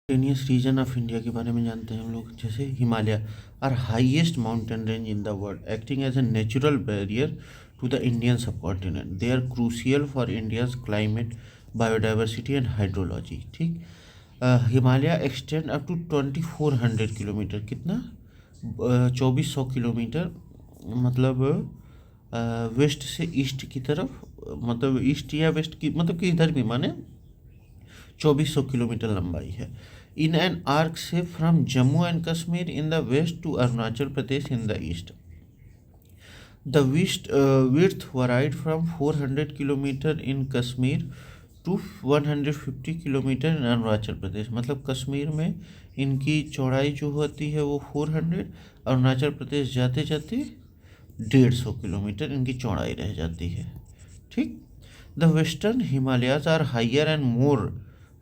टेनियस reason of India के बारे में जानते हैं हम लोग। जैसे Himalaya are highest mountain range in the world, acting as a natural barrier to the Indian subcontinent. They are crucial for India's climate, biodiversity and hydrology. ठीक। Himalaya extend up to 2400 kilometre. कितना? 2400 किलोमीटर। मतलब वेस्ट से east की तरफ, मतलब east या waste की, मतलब कि इधर भी माने 2400 किलोमीटर लंबाई है। इन एन आर्क से from Jammu and Kashmir in the west to Arunachal Pradesh in the east. The width varied from 400 kilometre in Kashmir to 150 kilometre in Arunachal Pradesh. मतलब कश्मीर में इनकी चौड़ाई जो होती है वो 400, अरुणाचल प्रदेश जाते जाते 150 किलोमीटर इनकी चौड़ाई रह जाती है। ठीक। The western Himalayas are higher and more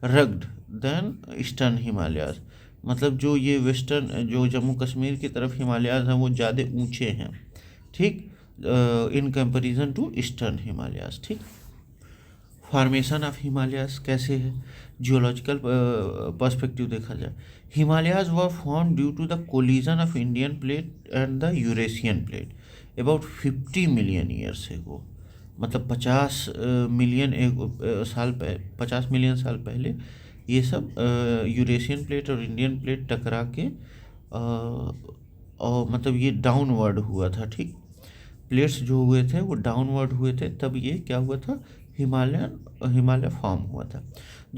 rugged than eastern Himalayas. मतलब जो ये वेस्टर्न, जो जम्मू कश्मीर की तरफ हिमालयाज हैं वो ज़्यादा ऊंचे हैं। ठीक। In comparison to eastern Himalayas. ठीक। फॉर्मेशन ऑफ हिमालयाज कैसे है? जियोलॉजिकल पर्सपेक्टिव देखा जाए, Himalayas were form due to the collision of Indian plate and the Eurasian plate about 50 million years ago. मतलब 50 मिलियन साल पहले, 50 मिलियन साल पहले ये सब यूरेशियन प्लेट और इंडियन प्लेट टकरा के और मतलब ये डाउनवर्ड हुआ था। ठीक। प्लेट्स जो हुए थे वो डाउनवर्ड हुए थे, तब ये क्या हुआ था, हिमालय फॉर्म हुआ था। The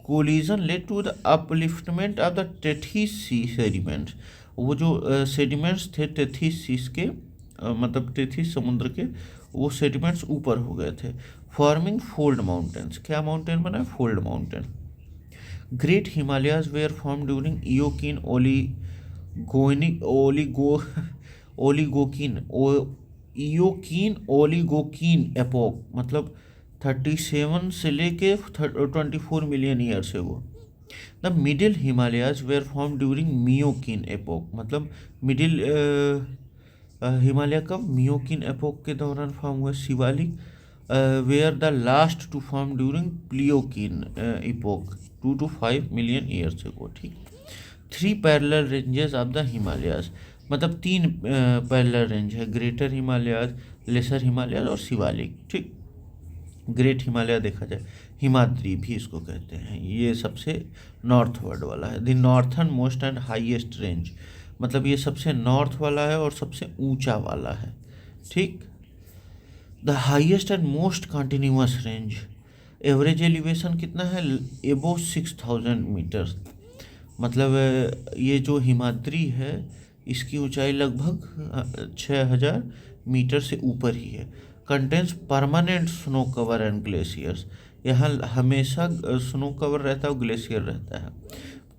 collision led to the upliftment of the Tethys sea sediments. वो जो सेडिमेंट्स थे टेथीस सीस के, मतलब टेथीस समुद्र के, वो सेडिमेंट्स ऊपर हो गए थे, फॉर्मिंग फोल्ड माउंटेन्स। क्या माउंटेन बना? Fold mountain. Great Himalayas were form during Eocene Oligocene epoch. मतलब 37 से लेके 24 मिलियन ईयर से वो। The middle Himalayas were form during Miocene epoch. मतलब मिडिल हिमालय कब? मियोकिन एपोक के दौरान फॉर्म हुआ। Shivalik were the last to form during Pliocene epoch 2 to 5 million years ago. ठीक। 3 parallel ranges of the Himalayas. मतलब 3 पैरेलल रेंज है, ग्रेटर हिमालयाज, लेसर हिमालयाज और शिवालिक। ठीक। ग्रेट हिमालय देखा जाए, हिमाद्री भी इसको कहते हैं, ये सबसे नॉर्थवर्ड वाला है। The northern most and highest range. मतलब ये सबसे नॉर्थ वाला है और सबसे ऊंचा वाला है। ठीक। The highest and most continuous range. Average elevation कितना है? एबो 6000 मीटर। मतलब ये जो हिमाद्री है इसकी ऊंचाई लगभग 6000 मीटर से ऊपर ही है। Contains permanent snow cover and glaciers. यहाँ हमेशा स्नो कवर रहता है और ग्लेशियर रहता है।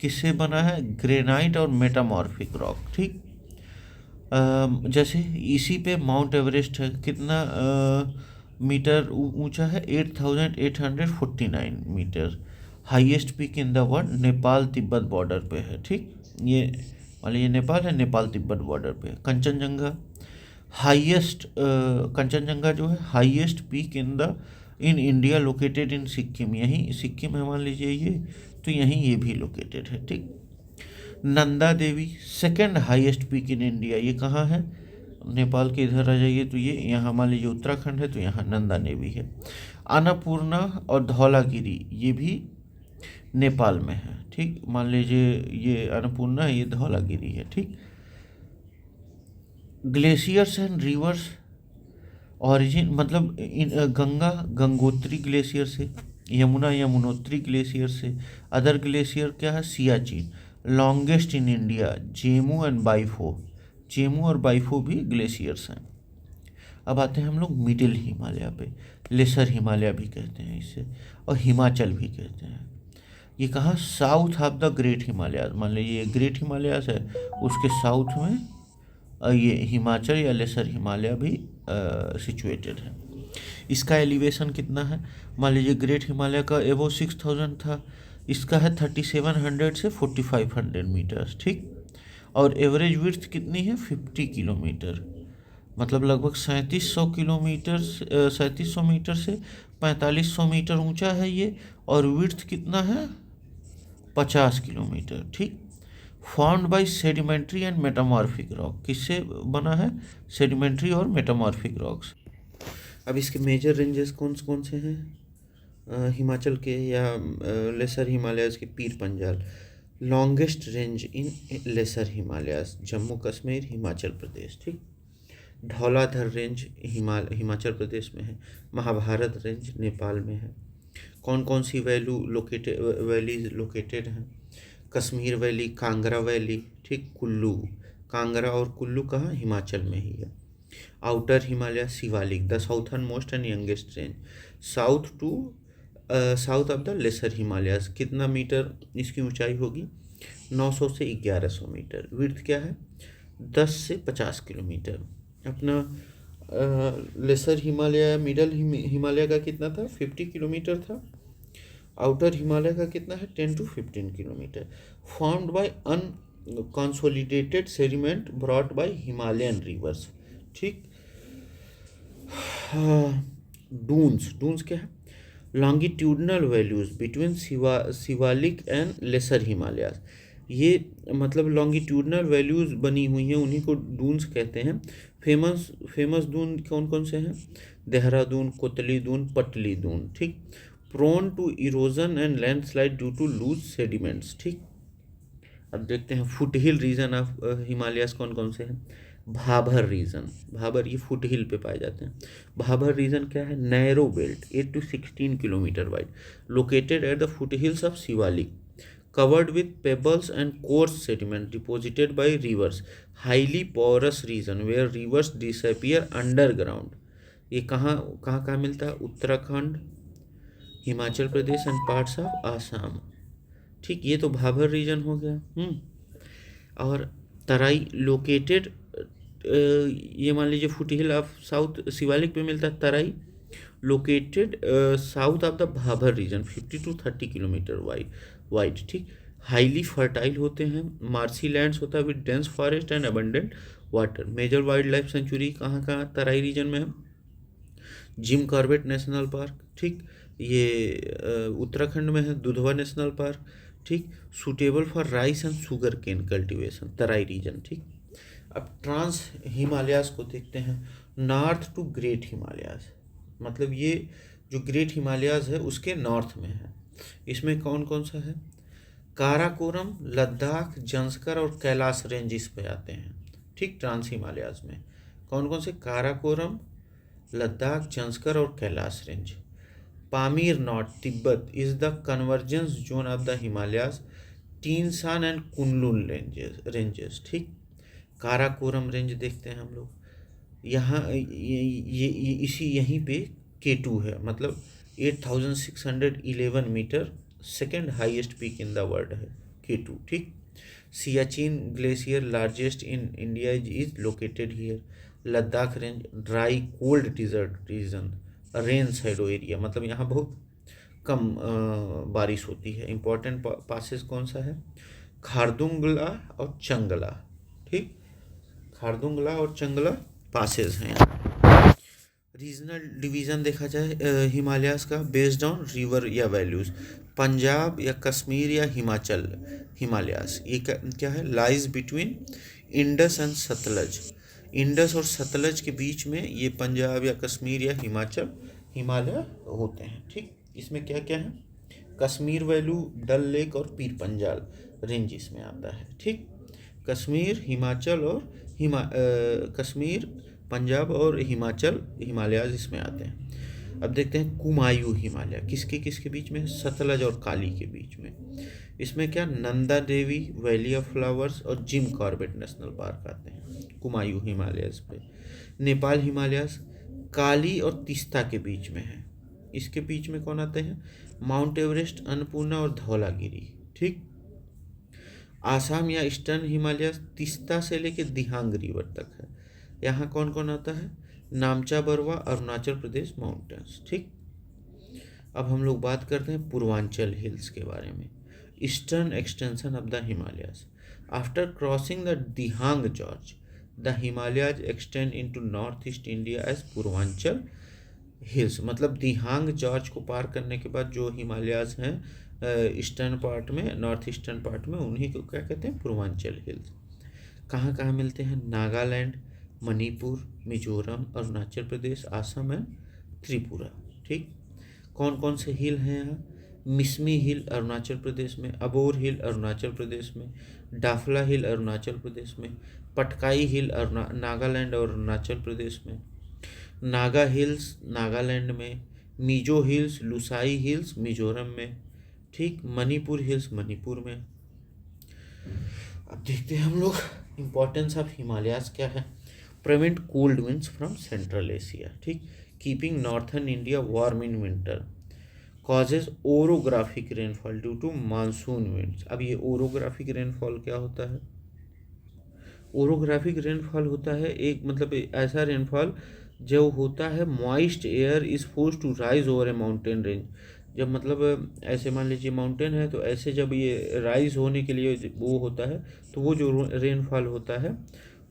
किससे बना है? ग्रेनाइट और मेटामॉर्फिक रॉक। ठीक। जैसे इसी पे माउंट एवरेस्ट है, कितना मीटर ऊंचा है? 8849 metre. Highest peak in the world Nepal Tibet border पे है। ठीक। ये मान लीजिए नेपाल है, नेपाल तिब्बत बॉर्डर पे है। कंचनजंगा हाईएस्ट, कंचनजंगा जो है highest peak in India located in Sikkim. यहीं सिक्किम है मान लीजिए ये, तो यहीं ये भी लोकेटेड है। ठीक। Nanda Devi second highest peak in India. ये कहाँ है? नेपाल के इधर आ जाइए तो ये यहाँ मान लीजिए उत्तराखंड है, तो यहाँ नंदा देवी है। अन्नपूर्णा और धौलागिरी ये भी नेपाल में है। ठीक। मान लीजिए ये अन्नपूर्णा है, ये धौलागिरी है। ठीक। Glaciers and rivers origin. मतलब गंगा गंगोत्री ग्लेशियर से, यमुना यमुनोत्री ग्लेशियर से। अदर ग्लेशियर क्या है? सियाचिन। लॉन्गेस्ट इन इंडिया जेमू एंड बाइफो। जेमू और बाइफो भी ग्लेशियर्स हैं। अब आते हैं हम लोग मिडिल हिमालय पे, लेसर हिमालय भी कहते हैं इसे, और हिमाचल भी कहते हैं। ये कहाँ? South of the great Himalayas. मान लीजिए ये ग्रेट हिमालयाज है, उसके साउथ में ये हिमाचल या लेसर हिमालय भी सिचुएटेड है। इसका एलिवेशन कितना है? मान लीजिए ग्रेट हिमालय का एबो 6000 था, इसका है 3700 से 4500 मीटर। ठीक। और एवरेज विड्थ कितनी है? 50 किलोमीटर। मतलब लगभग 3700 किलोमीटर, 3700 मीटर से 4500 मीटर ऊंचा है ये। और विड्थ कितना है? 50 किलोमीटर, ठीक। Formed by sedimentary and metamorphic rock, किससे बना है? सेडिमेंट्री और मेटामॉर्फिक रॉक्स। अब इसके मेजर रेंजेस कौन कौन से हैं? हिमाचल के या लेसर हिमालयाज़ के Pir Panjal. Longest range in lesser Himalayas Jammu Kashmir Himachal Pradesh, ठीक। धौलाधर रेंज हिमाचल प्रदेश में है। महाभारत रेंज नेपाल में है। कौन कौन सी वैलीज लोकेटेड हैं? कश्मीर वैली, कांगड़ा वैली, ठीक, कुल्लू। कांगड़ा और कुल्लू कहाँ? हिमाचल में ही है। Outer Himalaya Shivalik, the southern most and youngest range, south of the lesser Himalayas. कितना मीटर इसकी ऊंचाई होगी? 900 से 1100 मीटर। विड्थ क्या है? 10 से 50 किलोमीटर। अपना लेसर हिमालय, मिडल हिमालय का कितना था? 50 किलोमीटर था। आउटर हिमालय का कितना है? 10 to 15 kilometre. Formed by unconsolidated sediment brought by Himalayan reverse, ठीक। डून्स क्या है? Longitudinal values between Shivalik and lesser Himalayas. ये मतलब लॉन्गिट्यूडनल वैल्यूज बनी हुई हैं, उन्हीं को डून्स कहते हैं। फेमस दून कौन कौन से हैं? देहरादून, कोतली दून, पटली दून, ठीक। Prone to erosion and landslide due to loose sediments, ठीक। अब देखते हैं foot hill region of Himalayas कौन कौन से हैं? भाबर रीजन, भाबर ये फुट हिल पे पाए जाते हैं। भाबर रीजन क्या है? Narrow belt, 8 to 16 kilometre wide, located at the foothills of Shivalik, covered with pebbles and coarse sediment deposited by rivers, highly porous region where rivers disappear underground। ये कहाँ मिलता है? Uttarakhand, Himachal Pradesh and parts of Assam, ठीक। ये तो Bhabar reason हो गया। और तराई लोकेटेड, ये मान लीजिए foothill of south Shivalik पे मिलता है Terai, located south of the Bhabar region, 50 to 30 kilometre wide, ठीक। हाईली फर्टाइल होते हैं, मार्सी लैंड्स होता है with dense forest and abundant water. Major wildlife sanctuary कहाँ तराई रीजन में है? जिम कॉर्बेट नेशनल पार्क, ठीक। ये उत्तराखंड में है। दुधवा नेशनल पार्क, ठीक। Suitable for rice and sugar cane cultivation, Terai region, ठीक। अब ट्रांस हिमालयाज को देखते हैं। नॉर्थ टू ग्रेट हिमालयाज, मतलब ये जो ग्रेट हिमालयाज है उसके नॉर्थ में है। इसमें कौन कौन सा है? काराकोरम, लद्दाख, जंस्कर और कैलाश रेंज इस पे आते हैं, ठीक। ट्रांस हिमालयाज में कौन कौन से? काराकोरम, लद्दाख, जंस्कर और Kailash range. Pamir north Tibet is the convergence zone of the Himalayas, Tien Shan and Kunlun ranges, ठीक। काराकोरम रेंज देखते हैं हम लोग, यहाँ ये यहीं पे K2 है, मतलब 8611 metre, second highest peak in the world है K2, ठीक। Siachen glacier largest in India is located here. Ladakh range dry cold desert region, rain shadow area, मतलब यहाँ बहुत कम बारिश होती है। इंपॉर्टेंट पासेस कौन सा है? खारदुंगला और चंगला, ठीक। खारदुंगला और चंगला पासेस हैं। रीजनल डिवीज़न देखा जाए हिमालयाज़ का बेस्ड ऑन रिवर या वैल्यूज़, पंजाब या कश्मीर या हिमाचल हिमालयाज़, ये क्या है? Lies between Indus and Sutlej, Indus और सतलज के बीच में ये पंजाब या कश्मीर या हिमालय होते हैं, ठीक। इसमें क्या क्या है? कश्मीर वैल्यू, डल लेक और पीर पंजाल रेंज इसमें आता है, ठीक। कश्मीर, हिमाचल और कश्मीर, पंजाब और हिमालयाज इसमें आते हैं। अब देखते हैं कुमायूं हिमालय किसके बीच में? सतलज और काली के बीच में। इसमें क्या? Nanda Devi, valley of flowers और जिम कॉर्बेट नेशनल पार्क आते हैं कुमायूं हिमालयाज पे। नेपाल हिमालयाज काली और तीस्ता के बीच में है। इसके बीच में कौन आते हैं? माउंट एवरेस्ट, अन्नपूर्णा और धौलागिरी, ठीक। आसाम या ईस्टर्न हिमालय तीस्ता से लेके दिहांग रिवर तक है। यहाँ कौन कौन आता है? नामचा बरवा, अरुणाचल प्रदेश माउंटेन्स, ठीक। अब हम लोग बात करते हैं पूर्वांचल हिल्स के बारे में। Eastern extension of the Himalayas, after crossing the Dihang gorge the Himalayas extend into north east India as Purvanchal hills. मतलब दिहांग जॉर्ज को पार करने के बाद जो हिमालयाज हैं ईस्टर्न पार्ट में, नॉर्थ ईस्टर्न पार्ट में, उन्हीं को क्या कहते हैं, पूर्वांचल हिल्स। कहाँ कहाँ मिलते हैं, नागालैंड, मणिपुर, मिजोरम, अरुणाचल प्रदेश, आसाम एंड त्रिपुरा। ठीक, कौन कौन से हिल हैं यहाँ, मिसमी हिल अरुणाचल प्रदेश में, अबोर हिल अरुणाचल प्रदेश में, डाफला हिल अरुणाचल प्रदेश में, पटकाई हिल नागालैंड और अरुणाचल प्रदेश में, नागा हिल्स नागालैंड में, मिजो हिल्स, लुसाई हिल्स मिजोरम में। ठीक, मणिपुर हिल्स मणिपुर में। अब देखते हैं हम लोग इम्पोर्टेंस ऑफ हिमालयाज क्या है। Prevent cold winds from central Asia. ठीक, keeping northern India warm in winter, causes orographic rainfall due to monsoon winds. अब ये ओरोग्राफिक रेनफॉल क्या होता है, ओरोग्राफिक रेनफॉल होता है एक मतलब ऐसा रेनफॉल जो होता है moist air is force to rise over a mountain range. जब मतलब ऐसे मान लीजिए माउंटेन है, तो ऐसे जब ये राइज होने के लिए वो होता है, तो वो जो रेनफॉल होता है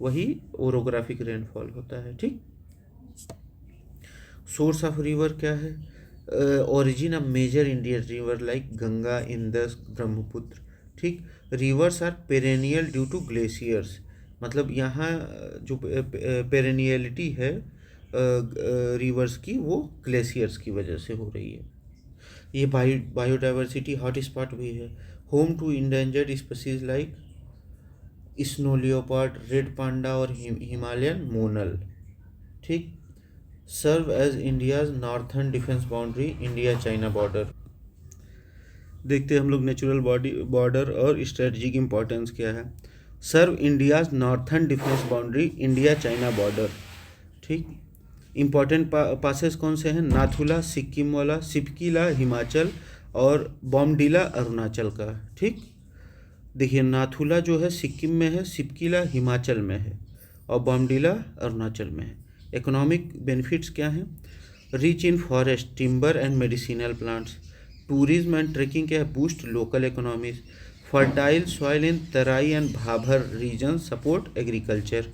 वही ओरोग्राफिक रेनफॉल होता है। ठीक, सोर्स ऑफ रिवर क्या है, origin of major Indian river like Ganga, Indus, Brahmaputra. ठीक, rivers are perennial due to glaciers. मतलब यहाँ जो पेरेनियलिटी है रिवर्स की, वो ग्लेशियर्स की वजह से हो रही है। ये बायोडाइवर्सिटी हॉटस्पॉट भी है, home to endangered species like snow leopard, red panda और हिमालयन मोनल। ठीक, serve as India's northern defence boundary, India China border. देखते हैं हम लोग नेचुरल बॉर्डर और स्ट्रेटजिक इंपॉर्टेंस क्या है। Serve India's northern defence boundary, India China border. ठीक, इम्पॉर्टेंट पासेस कौन से हैं, नाथुला सिक्किम वाला, सिपकीला हिमाचल और बॉमडिला अरुणाचल का। ठीक, देखिए नाथुला जो है सिक्किम में है, सिपकीला हिमाचल में है और बॉमडिला अरुणाचल में है। इकोनॉमिक बेनिफिट्स क्या हैं, rich in forest, timber and medicinal plants. Tourism and trekking क्या है, boost local economies. Fertile soil in Terai and Bhabar region support agriculture.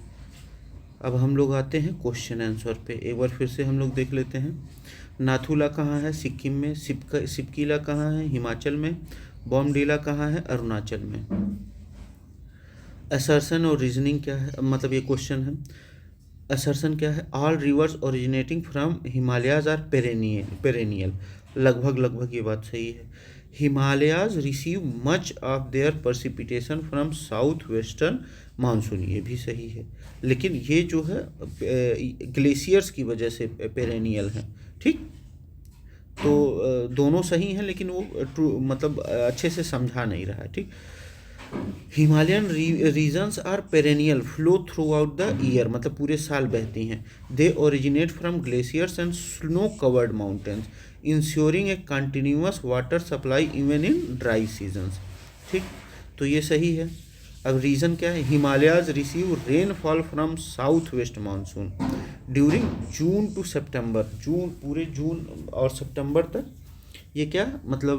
अब हम लोग आते हैं क्वेश्चन आंसर पे, एक बार फिर से हम लोग देख लेते हैं। नाथुला कहाँ है, सिक्किम में। सिपकीला कहाँ है, हिमाचल में। बॉमडिला कहाँ है, अरुणाचल में। असर्शन और रीजनिंग क्या है, मतलब ये क्वेश्चन है। असर्शन क्या है, all rivers originating from Himalayas are perennial. लगभग ये बात सही है। Himalayas receive much of their precipitation from south western monsoon, ये भी सही है, लेकिन ये जो है ग्लेशियर्स की वजह से पेरेनियल हैं। ठीक, तो दोनों सही हैं, लेकिन वो ट्रू मतलब अच्छे से समझा नहीं रहा है। ठीक, Himalayan regions are perennial, flow throughout the year, मतलब पूरे साल बहती हैं। They originate from glaciers and snow covered mountains, ensuring a continuous water supply even in dry seasons. ठीक, तो ये सही है। अब रीज़न क्या है, Himalayas receive rainfall from south west monsoon during June to September. जून, पूरे जून और सितंबर तक ये क्या मतलब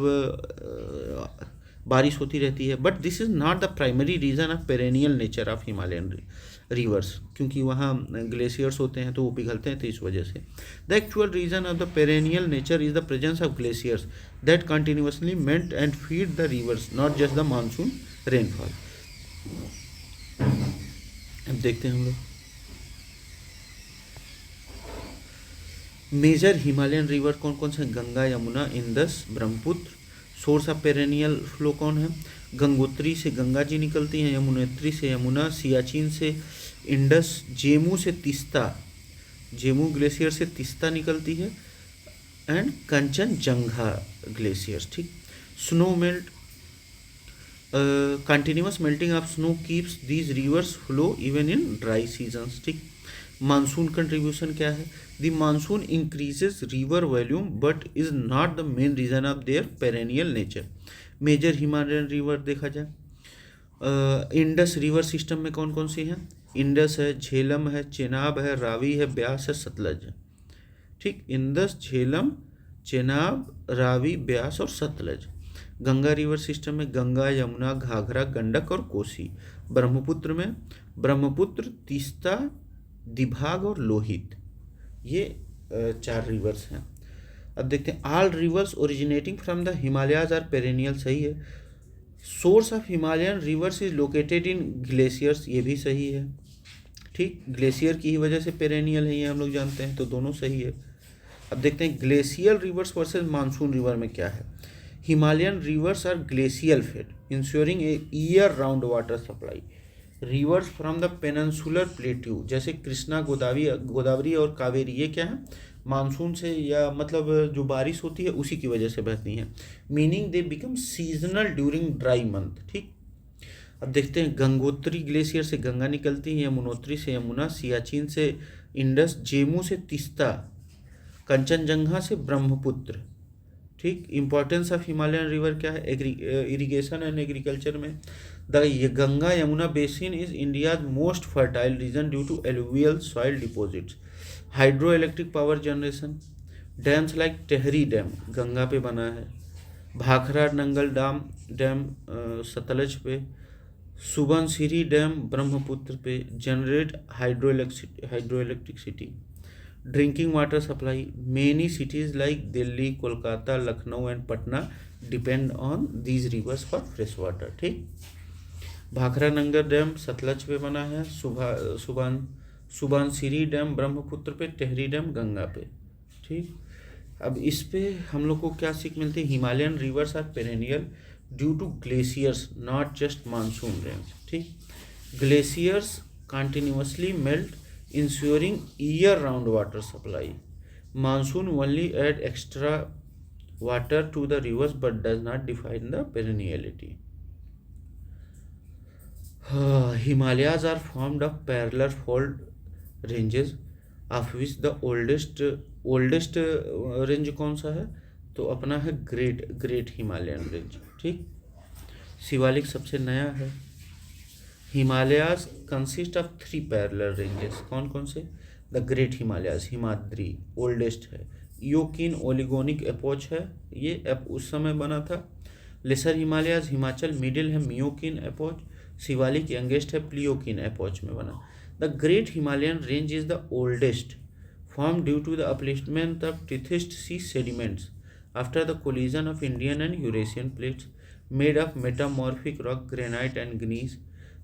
बारिश होती रहती है। But this is not the primary reason of perennial nature of Himalayan reverse, क्योंकि वहाँ ग्लेशियर्स होते हैं तो वो पिघलते हैं, तो इस वजह से। The actual reason of the perennial nature is the presence of glaciers that continuously meant and feed the reverse, not just the monsoon rainfall. अब देखते हैं हम लोग मेजर हिमालयन रिवर कौन कौन से, Ganga, Yamuna, Indus, Brahmaputra. Source of perennial flow कौन है, गंगोत्री से गंगा जी निकलती हैं, यमुनोत्री से यमुना, सियाचिन से इंडस, जेमू से तीस्ता, जेमू ग्लेशियर से तीस्ता निकलती है, एंड कंचनजंगा ग्लेशियर्स। ठीक, snow melt, continuous melting of snow keeps these rivers flow even in dry seasons. ठीक, मानसून कंट्रीब्यूशन क्या है, the monsoon increases river volume but is not the main reason of their perennial nature. Major Himalayan river देखा जाए, Indus river system में कौन कौन सी हैं, Indus है, झेलम है, चेनाब है, रावी है, ब्यास है, सतलज है। ठीक, इंडस, झेलम, चेनाब, रावी, ब्यास और सतलज। गंगा रिवर सिस्टम में गंगा, यमुना, घाघरा, गंडक और कोसी। ब्रह्मपुत्र में ब्रह्मपुत्र, तीस्ता, दिबांग और लोहित, ये 4 रिवर्स हैं। अब देखते हैं all rivers originating from the Himalayas are perennial, सही है। Source of Himalayan rivers is located in glaciers, ये भी सही है। ठीक, ग्लेशियर की ही वजह से पेरेनियल है, ये हम लोग जानते हैं, तो दोनों सही है। अब देखते हैं glacial rivers versus monsoon river में क्या है। Himalayan rivers are glacial fed ensuring a year round water supply. Rivers from the peninsular plateau जैसे कृष्णा, गोदावरी और कावेरी, ये क्या है, मानसून से या मतलब जो बारिश होती है उसी की वजह से बहती हैं। Meaning they become seasonal during dry month. ठीक, अब देखते हैं गंगोत्री ग्लेशियर से गंगा निकलती है, यमुनोत्री से यमुना, सियाचिन से इंडस, जेमू से तीस्ता, कंचनजंगा से ब्रह्मपुत्र। ठीक, इंपॉर्टेंस ऑफ हिमालयन रिवर क्या है, इरिगेशन एंड एग्रीकल्चर में। The Ganga Yamuna basin is India's most fertile region due to alluvial soil deposits. Hydro electric power generation, dams like Tehri dam Ganga पे बना है, भाखरा नंगल डैम सतलज पे, सुबनसिरी डैम ब्रह्मपुत्र पे generate hydro electricity. Drinking water supply, many cities like Delhi, Kolkata, Lucknow and Patna depend on these rivers for fresh water. ठीक, Bhakra नंगर dam Sutlej पे बना है, Subansiri dam Brahmaputra पे, टेहरी डैम गंगा पे। ठीक, अब इस पे हम लोग को क्या सीख मिलती है, Himalayan rivers are perennial due to glaciers not just monsoon range. ठीक, glaciers continuously melt ensuring year round water supply. Monsoon only add extra water to the rivers but does not define the perenniality. Himalayas are formed of parallel fold ranges of which the oldest range कौन सा है, तो अपना है great Himalayan range. ठीक, शिवालिक सबसे नया है। Himalayas consist of 3 parallel ranges, कौन कौन से, the great Himalayas Himadri oldest है, योकिन ओलिगोनिक एपोच है, ये उस समय बना था। लेसर हिमालयाज हिमाचल मिडिल है, मियोकिन एपोच, शिवालिक यंगेस्ट है, प्लियोकिन एपोच में बना। The great Himalayan range is the oldest, form due to the upliftment of Tethys sea sediments after the collision of Indian and Eurasian plates, made of metamorphic rock, granite and gneiss.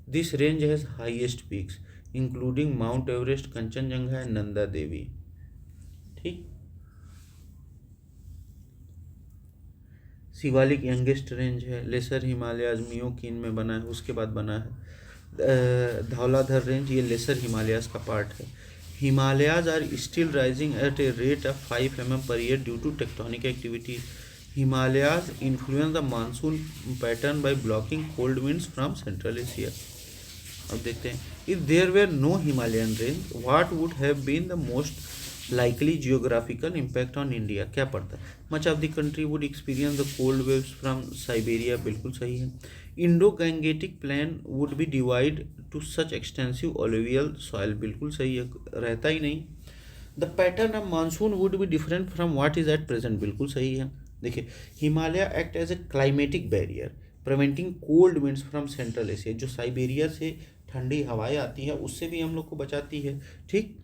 This range has highest peaks including Mount Everest, Kanchenjunga and Nanda Devi. ठीक, Shivalik youngest range है, lesser Himalayas Miocene में बना है, उसके बाद बना है Dhauladhar range, ये लेसर हिमालयाज का पार्ट है। Himalayas are still rising at a rate of 5 mm per year due to tectonic activity. Himalayas influence the monsoon pattern by blocking cold winds from central Asia. अब देखते हैं, if there were no Himalayan range what would have been the most likely geographical impact on India, क्या पड़ता है, much of the country would experience the cold waves from Siberia, बिल्कुल सही है। Indo Gangetic plain would be divide to such extensive alluvial soil, बिल्कुल सही है, रहता ही नहीं। The pattern of monsoon would be different from what is at present, बिल्कुल सही है। देखिए, Himalaya act as a climatic barrier preventing cold winds from central Asia, जो साइबेरिया से ठंडी हवाएं आती हैं उससे भी हम लोग को बचाती है। ठीक,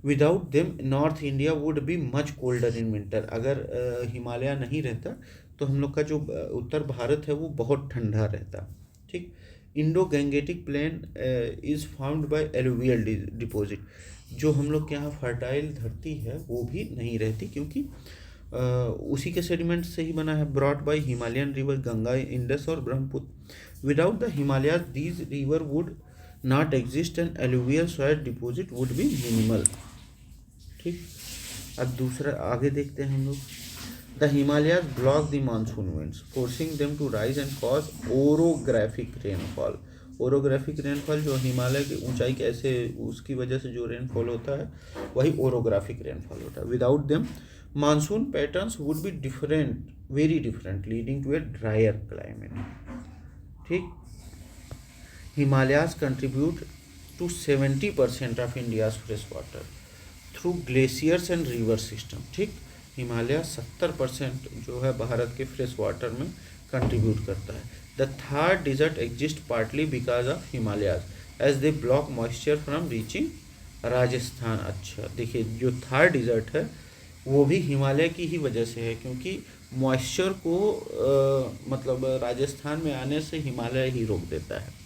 without them north India would be much colder in winter, अगर हिमालय नहीं रहता तो हम लोग का जो उत्तर भारत है वो बहुत ठंडा रहता। ठीक, Indo Gangetic plain is found by alluvial deposit, जो हम लोग के यहाँ फर्टाइल धरती है वो भी नहीं रहती क्योंकि उसी के सेडिमेंट से ही बना है। Brought by Himalayan river Ganga, Indus और Brahmaputra. Without the Himalayas these river would not exist and alluvial soil deposit would be minimal. ठीक, अब दूसरा आगे देखते हैं हम लोग। The Himalayas block the monsoon winds forcing them to rise and cause orographic rainfall. Orographic rainfall जो हिमालय की ऊंचाई कैसे उसकी वजह से जो रेनफॉल होता है वही ओरोग्राफिक रेनफॉल होता है। Without them monsoon patterns would be different, very different, leading to a drier climate. ठीक, Himalayas contribute to 70% of India's fresh water through glaciers and river system. ठीक, हिमालय 70% जो है भारत के फ्रेश वाटर में कंट्रीब्यूट करता है। The Thar desert exist partly because of Himalayas as they block moisture from reaching Rajasthan. अच्छा, देखिए जो थार डिजर्ट है वो भी हिमालय की ही वजह से है, क्योंकि मॉइस्चर को मतलब राजस्थान में आने से हिमालय ही रोक देता है।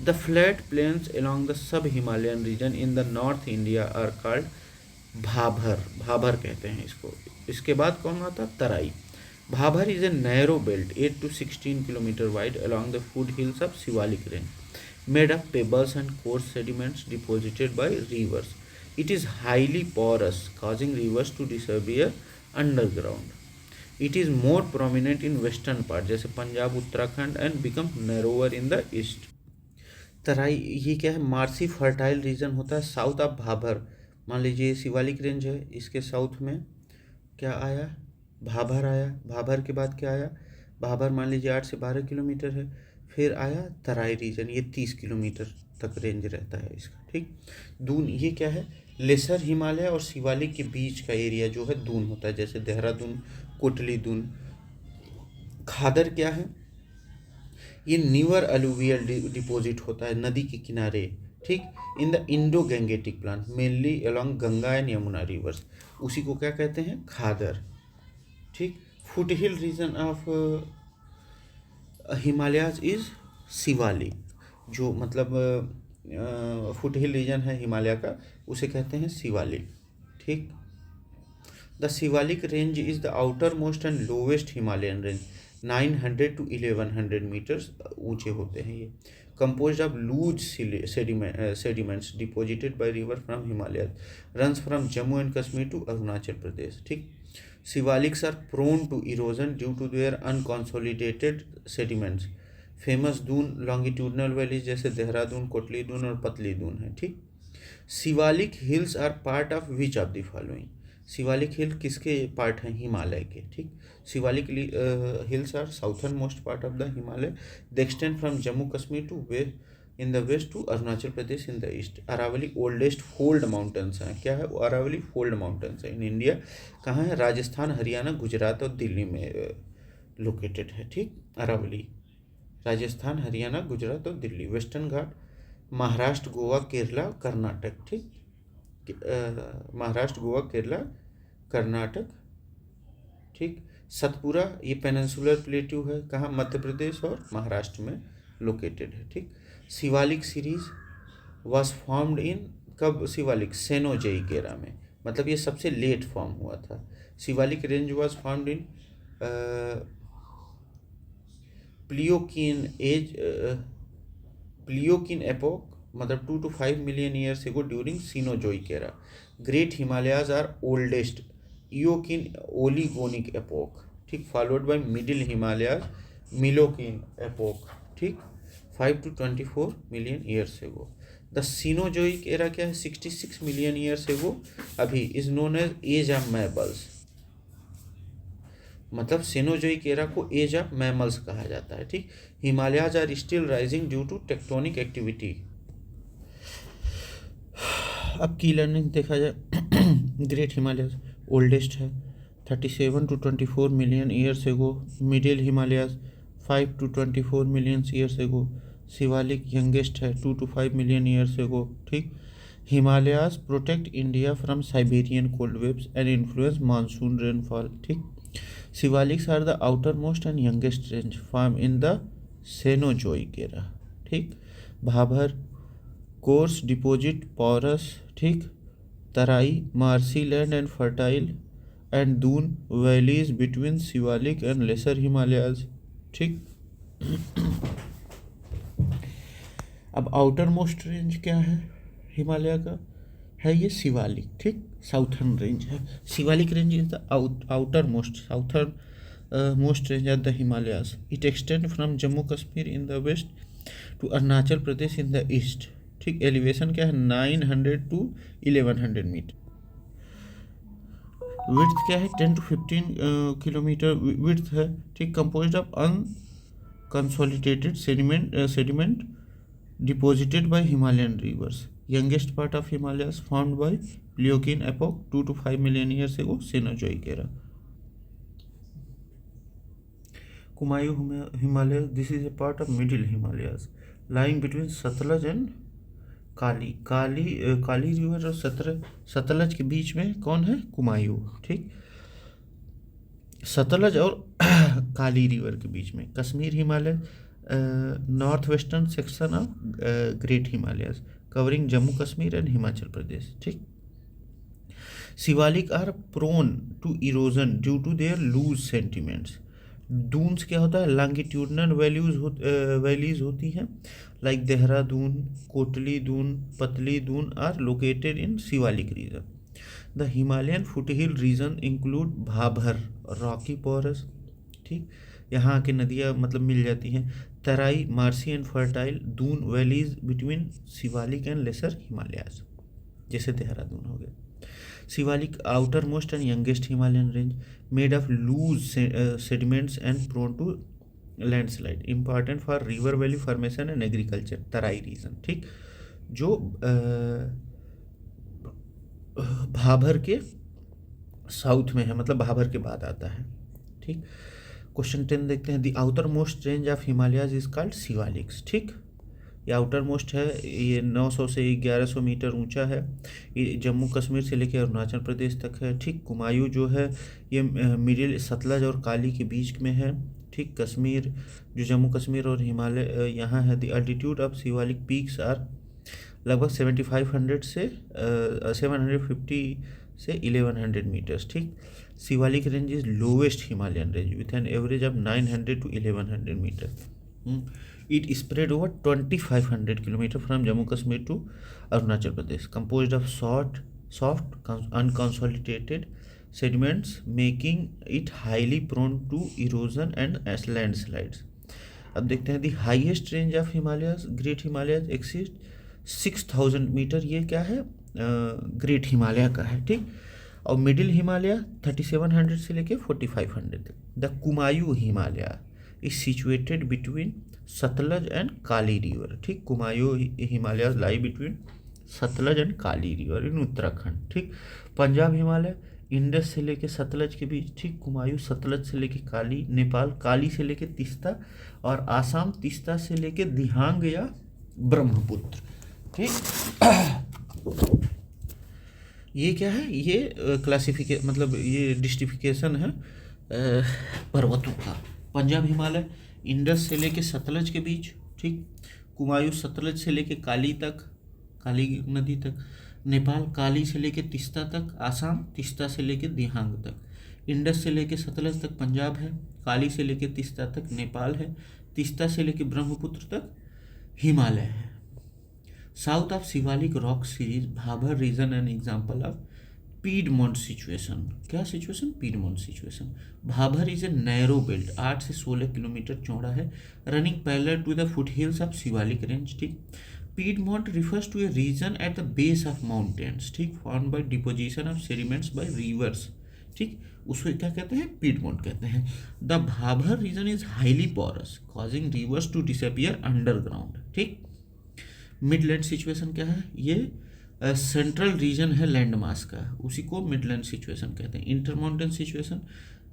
The flat plains along the sub Himalayan region in the north India are called Bhabar, Bhabar कहते हैं इसको। इसके बाद कौन आता? Terai. Bhabar is a narrow belt 8 to 16 kilometre wide along the foot hills of Sivalik range, made of pebbles and coarse sediments deposited by rivers. It is highly porous, causing rivers to disappear underground. It is more prominent in western part जैसे Punjab, Uttarakhand, and become narrower in the east. तराई ये क्या है? Marcy fertile reason होता है south of Bhabar. मान लीजिए Shivalik range है, इसके साउथ में क्या आया? भाभर आया। भाभर के बाद क्या आया? भाभर मान लीजिए 8 से 12 किलोमीटर है। फिर आया तराई रीजन, ये 30 किलोमीटर तक रेंज रहता है इसका, ठीक। दून ये क्या है? लेसर हिमालय और शिवालिक के बीच का एरिया जो है दून होता है, जैसे देहरादून, कोटली दून। खादर क्या है? ये न्यूअर अलुवियल डिपॉजिट होता है नदी के किनारे, ठीक, in the Indo Gangetic plant mainly along Ganga and Yamuna rivers. उसी को क्या कहते हैं? खादर, ठीक। Foot hill region of Himalayas is Shivalik, जो मतलब फुट हिल रीजन है हिमालय का, उसे कहते हैं शिवालिक, ठीक। द Shivalik range is the outer most and lowest Himalayan range, 900 to 1100 metres ऊंचे होते हैं ये। Compose of loose sediments deposited by river from Himalaya, runs from Jammu and Kashmir to Arunachal Pradesh, ठीक। Shivaliks are prone to erosion due to their unconsolidated sediments. Famous Doon longitudinal valleys जैसे देहरादून, कोटली दून और पतली दून है, ठीक। Shivalik hills are part of which of the following? Shivalik hill किसके part हैं? हिमालय के, ठीक। Shivalik hills are southern most part of the Himalaya, they extend from Jammu Kashmir to in the west to Arunachal Pradesh in the east. Aravalli oldest fold mountains हैं। क्या है? Aravalli fold mountains है in India. कहाँ है? राजस्थान, हरियाणा, गुजरात और दिल्ली में लोकेटेड है, ठीक। अरावली राजस्थान, हरियाणा, गुजरात और दिल्ली। वेस्टर्न घाट महाराष्ट्र, गोवा, केरला, कर्नाटक, ठीक। महाराष्ट्र, गोवा, केरला, कर्नाटक, ठीक। सतपुरा ये पेनिनसुलर प्लेट्यू है, कहाँ? मध्य प्रदेश और महाराष्ट्र में लोकेटेड है, ठीक। शिवालिक सीरीज वाज फॉर्म्ड इन, कब शिवालिक? सेनोजोइक एरा में, मतलब ये सबसे लेट फॉर्म हुआ था। Shivalik range was formed in Pliocene epoch, मतलब 2 to 5 million years ago during Cenozoic era. Great Himalayas are oldest Eocene Oligonic epoch, ठीक, followed by Middle Himalayas Miocene epoch, ठीक, 5 to 24 million years ago. The Cenozoic era क्या है? 66 million years ago अभी is known as Age of Mammals, मतलब Cenozoic era को age of mammals कहा जाता है, ठीक। Himalayas are still rising due to tectonic activity. अब की लर्निंग देखा जाए, ग्रेट हिमालयाज ओल्डेस्ट है 37 to 24 million years ago, middle Himalayas 5 to 24 million years ago, Shivalik youngest है 2 to 5 million years ago, ठीक। Himalayas protect India from Siberian cold waves and influence monsoon rainfall, ठीक। Shivaliks are the outer most and youngest range form in the Cenozoic era, ठीक। Bhabar coarse deposit porous, ठीक। Terai marshy land and fertile and Doon valleys between Shivalik and lesser Himalayas, ठीक। अब outer most range क्या है हिमालय का? है ये शिवालिक, ठीक, साउथर्न रेंज है। Shivalik range is the outer most southern most range of the Himalayas. It extend from Jammu Kashmir in the west to Arunachal Pradesh in the east, ठीक। एलिवेशन क्या है? 900 to 1100 मीटर। विड्थ क्या है? 10 to 15 किलोमीटर विड्थ है, ठीक। Composed of unconsolidated sediment deposited by Himalayan rivers. Youngest part of Himalayas formed by Pliocene epoch 2 to 5 million years ago, Cenozoic era. Kumayu Himalayas, this is a part of Middle Himalayas lying between Satluj and Kali river और सतलज के बीच में कौन है? कुमायूं। ठीक, सतलज और काली river के बीच में Kashmir Himalaya, north western section of great Himalayas covering Jammu Kashmir and Himachal Pradesh. ठीक, Shivalik are prone to erosion due to their loose sediments. Doons क्या होता है? लॉन्गिट्यूडनल वैलीज होती हैं, like Dehradun, Kotli Doon, Patli Doon are located in Shivalik region. The Himalayan foothill region include Bhabar, rocky porous. ठीक, यहाँ के नदियाँ मतलब मिल जाती हैं, Terai, marshy and fertile Doon valleys between Shivalik and lesser Himalayas, जैसे देहरादून हो गया। Shivalik outer most and youngest Himalayan range made of loose sediments and prone to landslide, important for river valley formation and agriculture, Terai region. ठीक, जो भाभर के साउथ में है, मतलब भाभर के बाद आता है। ठीक, क्वेश्चन 10 देखते हैं। The outer most range of Himalayas is called Shivaliks. ठीक, ये आउटर मोस्ट है, ये 900 से 1100 मीटर ऊंचा है, ये जम्मू कश्मीर से लेकर अरुणाचल प्रदेश तक है। ठीक, कुमायूं जो है ये मिडिल सतलज और काली के बीच में है। ठीक, कश्मीर जो जम्मू कश्मीर और हिमालय यहाँ है। The altitude of Shivalik peaks are लगभग 750 से 1100 मीटर्स। ठीक, Shivalik range is lowest Himalayan range with an average of 900 to 1100 metre. It spread over 2500 kilometer from Jammu Kashmir to Arunachal Pradesh, composed of soft, unconsolidated sediments, making it highly prone to erosion and landslides. अब देखते हैं, the highest range of Himalayas, Great Himalayas, exceeds 6000 metre. ये क्या है? Great Himalaya का है। ठीक, और मिडिल हिमालय 3700 से लेके 4500 तक। द Kumaon Himalaya is situated between Sutlej and Kali river. ठीक, Kumaon Himalaya lie between Sutlej and Kali river in Uttarakhand. ठीक, पंजाब हिमालय इंडस से लेके सतलज के बीच। ठीक, कुमायूं सतलज से लेके काली, नेपाल काली से लेके तीस्ता, और आसाम तीस्ता से लेके दिहांग या ब्रह्मपुत्र। ठीक, ये क्या है? ये मतलब ये डिस्ट्रिफिकेशन है पर्वतों का। पंजाब हिमालय इंडस से लेके सतलज के बीच। ठीक, कुमायूं सतलज से लेके काली तक, काली नदी तक। नेपाल काली से लेके तीस्ता तक, आसाम तीस्ता से लेके दिहांग तक। इंडस से लेके सतलज तक पंजाब है, काली से लेके तीस्ता तक नेपाल है, तीस्ता से लेके ब्रह्मपुत्र तक हिमालय है। South of Shivalik rock series Bhabar region an example of piedmont situation. क्या situation? Piedmont situation. Bhabar is a narrow belt, 8 से 16 किलोमीटर चौड़ा है, running parallel to the foothills of Shivalik range. ठीक, piedmont refers to a region at the base of mountains. ठीक, form by deposition of sediments by rivers. ठीक, उसको क्या कहते हैं? पीडमोंट कहते हैं। The Bhabar reason is highly porous, causing rivers to disappear underground. ठीक, मिडलैंड सिचुएशन क्या है? ये सेंट्रल रीजन है लैंड मास का, उसी को मिडलैंड सिचुएशन कहते हैं। Intermountain situation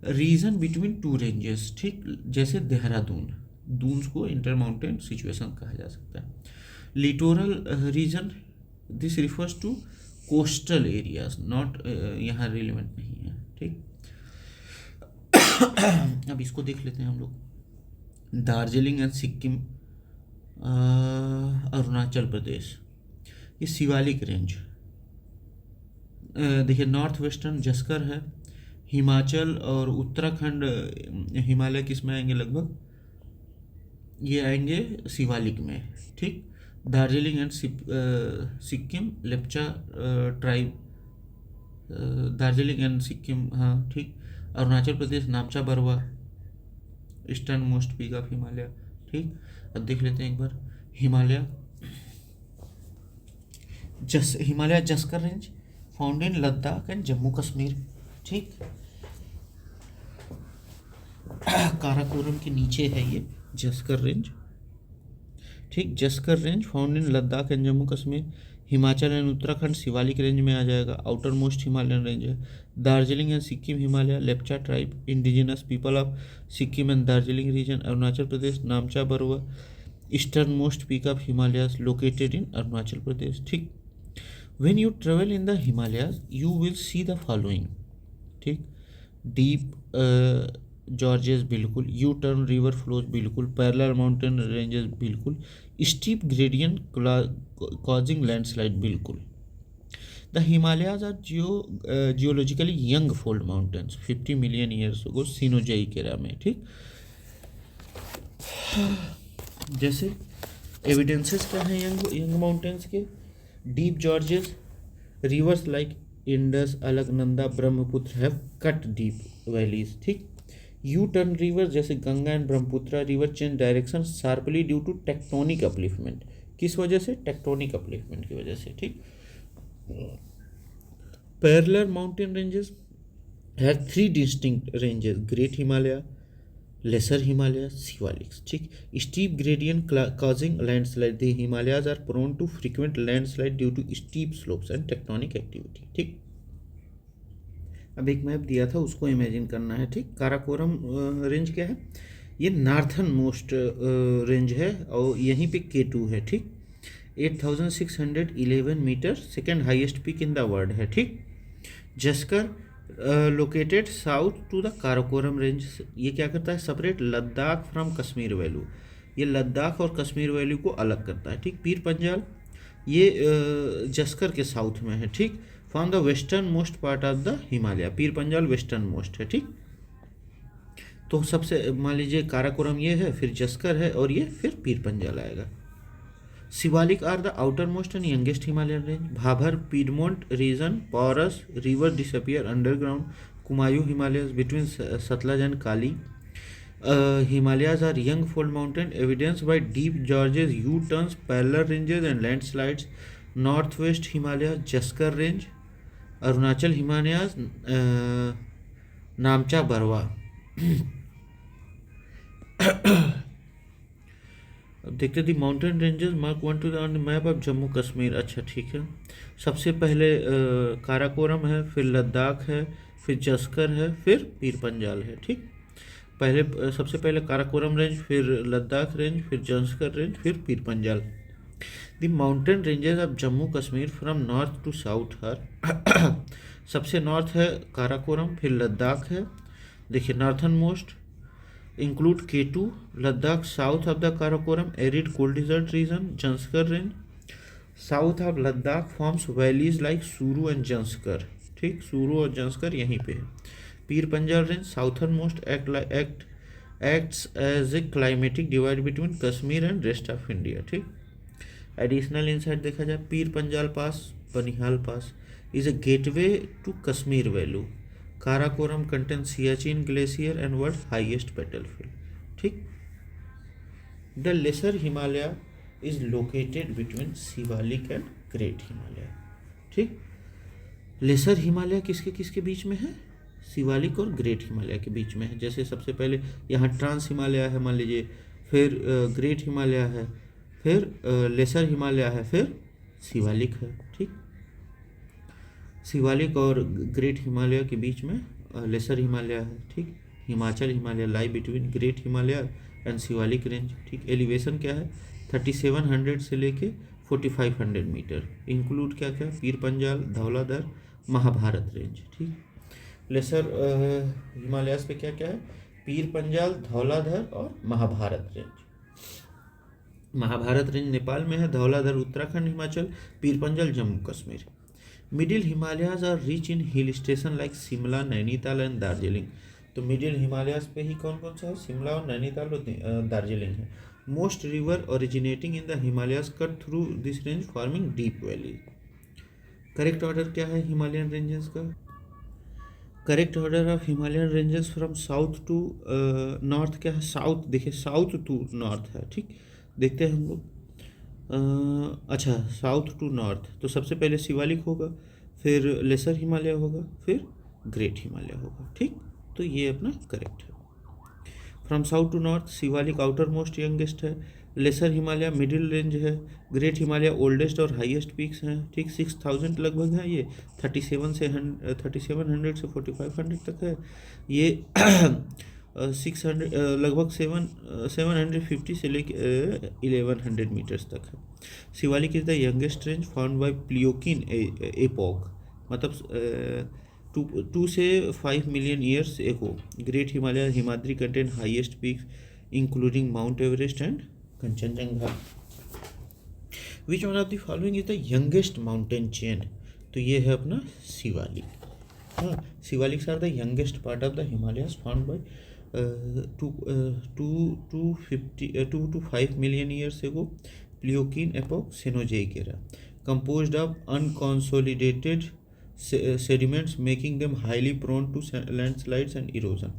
region between two ranges. ठीक, जैसे देहरादून, दून्स को इंटरमाउंटेन सिचुएशन कहा जा सकता है। Littoral region, this refers to coastal areas, not यहाँ रिलेवेंट नहीं है। ठीक, अब इसको देख लेते हैं हम लोग। दार्जिलिंग एंड सिक्किम, अरुणाचल प्रदेश, ये शिवालिक रेंज। देखिए, नॉर्थ वेस्टर्न जस्कर है, हिमाचल और उत्तराखंड हिमालय किस में आएंगे? लगभग ये आएंगे शिवालिक में। ठीक, Darjeeling and Sikkim Lepcha tribe, Darjeeling and Sikkim. हाँ, ठीक, Arunachal Pradesh Namcha Barwa, eastern most peak of Himalaya. ठीक, अब देख लेते हैं एक बार Himalaya Zanskar range found in Ladakh and Jammu Kashmir. ठीक, काराकोरम के नीचे है ये जस्कर रेंज। ठीक, Zanskar range found in Ladakh and Jammu Kashmir. Himachal and Uttarakhand Shivalik range में आ जाएगा, आउटर मोस्ट हिमालयन रेंज है। Darjeeling and Sikkim Himalaya, Lepcha tribe, indigenous people of Sikkim and Darjeeling region, Arunachal Pradesh Namcha Barwa, eastern most peak of Himalayas located in Arunachal Pradesh, ठीक। When you travel in the Himalayas you will see the following, ठीक। Deep gorges बिल्कुल, U turn river flows बिल्कुल, parallel mountain ranges बिल्कुल, steep gradient causing landslide बिल्कुल। The Himalayas are geologically young fold mountains 50 million years ago Cenozoic era में, ठीक। जैसे evidences क्या हैं यंग माउंटेन्स के? Deep gorges, rivers like Indus, Alaknanda, Brahmaputra have cut deep valleys, ठीक। यू टर्न रिवर जैसे Ganga and Brahmaputra river change direction sharply due to tectonic upliftment. किस वजह से? टेक्टोनिक अपलिफ्टमेंट की वजह से, ठीक। Parallel mountain ranges have 3 distinct ranges, great Himalaya, lesser Himalaya, Shivaliks, ठीक। Steep gradient causing landslide, the Himalayas are prone to frequent landslide due to steep slopes and tectonic activity, ठीक। अब एक मैप दिया था उसको इमेजिन करना है, ठीक। काराकोरम रेंज क्या है? ये नॉर्थन मोस्ट रेंज है और यहीं पे K2 है, ठीक। 8611 metre, second highest peak in the world है, ठीक। Zanskar located south to the Karakoram range, ये क्या करता है? Separate Ladakh from Kashmir valley, ये लद्दाख और कश्मीर वैल्यू को अलग करता है, ठीक। पीर पंजाल ये जस्कर के साउथ में है, ठीक। From the western most part of the Himalaya, Pir Panjal western most है, ठीक। तो सबसे मान लीजिए काराकोरम ये है, फिर जस्कर है और ये फिर पीर पंजाल आएगा। Shivalik are the outer most and youngest Himalayan range, Bhabar piedmont region, porous river disappear underground, Kumaon Himalayas between Sutlej and Kali. Himalayas are young fold mountain evidenced by deep gorges, U-turns, parallel ranges and landslides. Northwest Himalayas, Jaskar range. Arunachal Himalayas, Namcha Barwa. अब देखते the mountain ranges mark 1 to the map of Jammu Kashmir. अच्छा ठीक है, सबसे पहले काराकोरम है, फिर लद्दाख है, फिर जस्कर है, फिर पीर पंजाल है, ठीक। पहले सबसे पहले काराकोरम रेंज, फिर लद्दाख रेंज, फिर जस्कर रेंज, फिर Pir Panjal. The mountain ranges of Jammu Kashmir from north to south हर सबसे नॉर्थ है काराकोरम, फिर लद्दाख है। देखिए northern most include K2, Ladakh south of the Karakoram, arid cold desert region, Janskar range. South of Ladakh forms valleys like Suru and Janskar, ठीक। सूरू और जंस्कर यहीं पे है। Pir Panjal range southern most acts as a climatic divide between Kashmir and rest of India, ठीक। Additional insight देखा जाए, Pir Panjal pass, Banihal pass is a gateway to Kashmir valley. Karakoram contain Siachen glacier and world highest battlefield, ठीक। The lesser Himalaya is located between Shivalik and great Himalaya, ठीक। Lesser Himalaya किसके किसके बीच में है? शिवालिक और ग्रेट हिमालय के बीच में है। जैसे सबसे पहले यहाँ ट्रांस हिमालय है मान लीजिए, फिर ग्रेट हिमालय है, फिर लेसर हिमालय है, फिर शिवालिक है, ठीक। शिवालिक और ग्रेट हिमालय के बीच में लेसर हिमालय है, ठीक। Himachal Himalaya lie between great Himalaya and Shivalik range, ठीक। एलिवेशन क्या है? 3700 से लेके 4500 मीटर। इंक्लूड क्या क्या? पीर पंजाल, धौलाधर, महाभारत रेंज, ठीक। लेसर हिमालयास पे क्या क्या है? पीर पंजाल, धौलाधर और महाभारत रेंज। महाभारत रेंज नेपाल में है, Dhauladhar Uttarakhand Himachal, Pir Panjal Jammu Kashmir. Middle Himalayas are rich in hill station like Shimla, Nainital and Darjeeling. तो मिडिल हिमालयाज पे ही कौन कौन सा है? शिमला और नैनीताल और दार्जिलिंग है। Most river originating in the Himalayas cut through this range forming deep valley. Correct order क्या है हिमालयन रेंजेस का? Correct order of Himalayan ranges from south to north क्या है? साउथ, देखिए साउथ टू नॉर्थ है, ठीक। देखते हैं हम लोग। अच्छा साउथ टू नॉर्थ, तो सबसे पहले शिवालिक होगा, फिर लेसर हिमालय होगा, फिर ग्रेट हिमालय होगा, ठीक। तो ये अपना करेक्ट है। From south to north Shivalik outer most youngest है, लेसर हिमालय मिडिल रेंज है, ग्रेट हिमालय ओल्डेस्ट और हाईएस्ट पीक्स हैं, ठीक। 6000 लगभग है ये, 3700 से 4500 तक है ये। 600 लगभग 750 से लेके 1100 मीटर्स तक है। Shivalik is the youngest range found by Pliocene epoch, मतलब 2 से 5 million years ago. Great Himalaya Himadri contain highest peak including mount Everest and Kanchenjunga. Which one of the following is the youngest mountain chain? तो ये है अपना शिवालिक। हाँ, Shivaliks are the youngest part of the Himalayas found by 2 to 5 million years ago Pliocene epoch Cenozoic era, composed of unconsolidated sediments making them highly prone to landslides and erosion.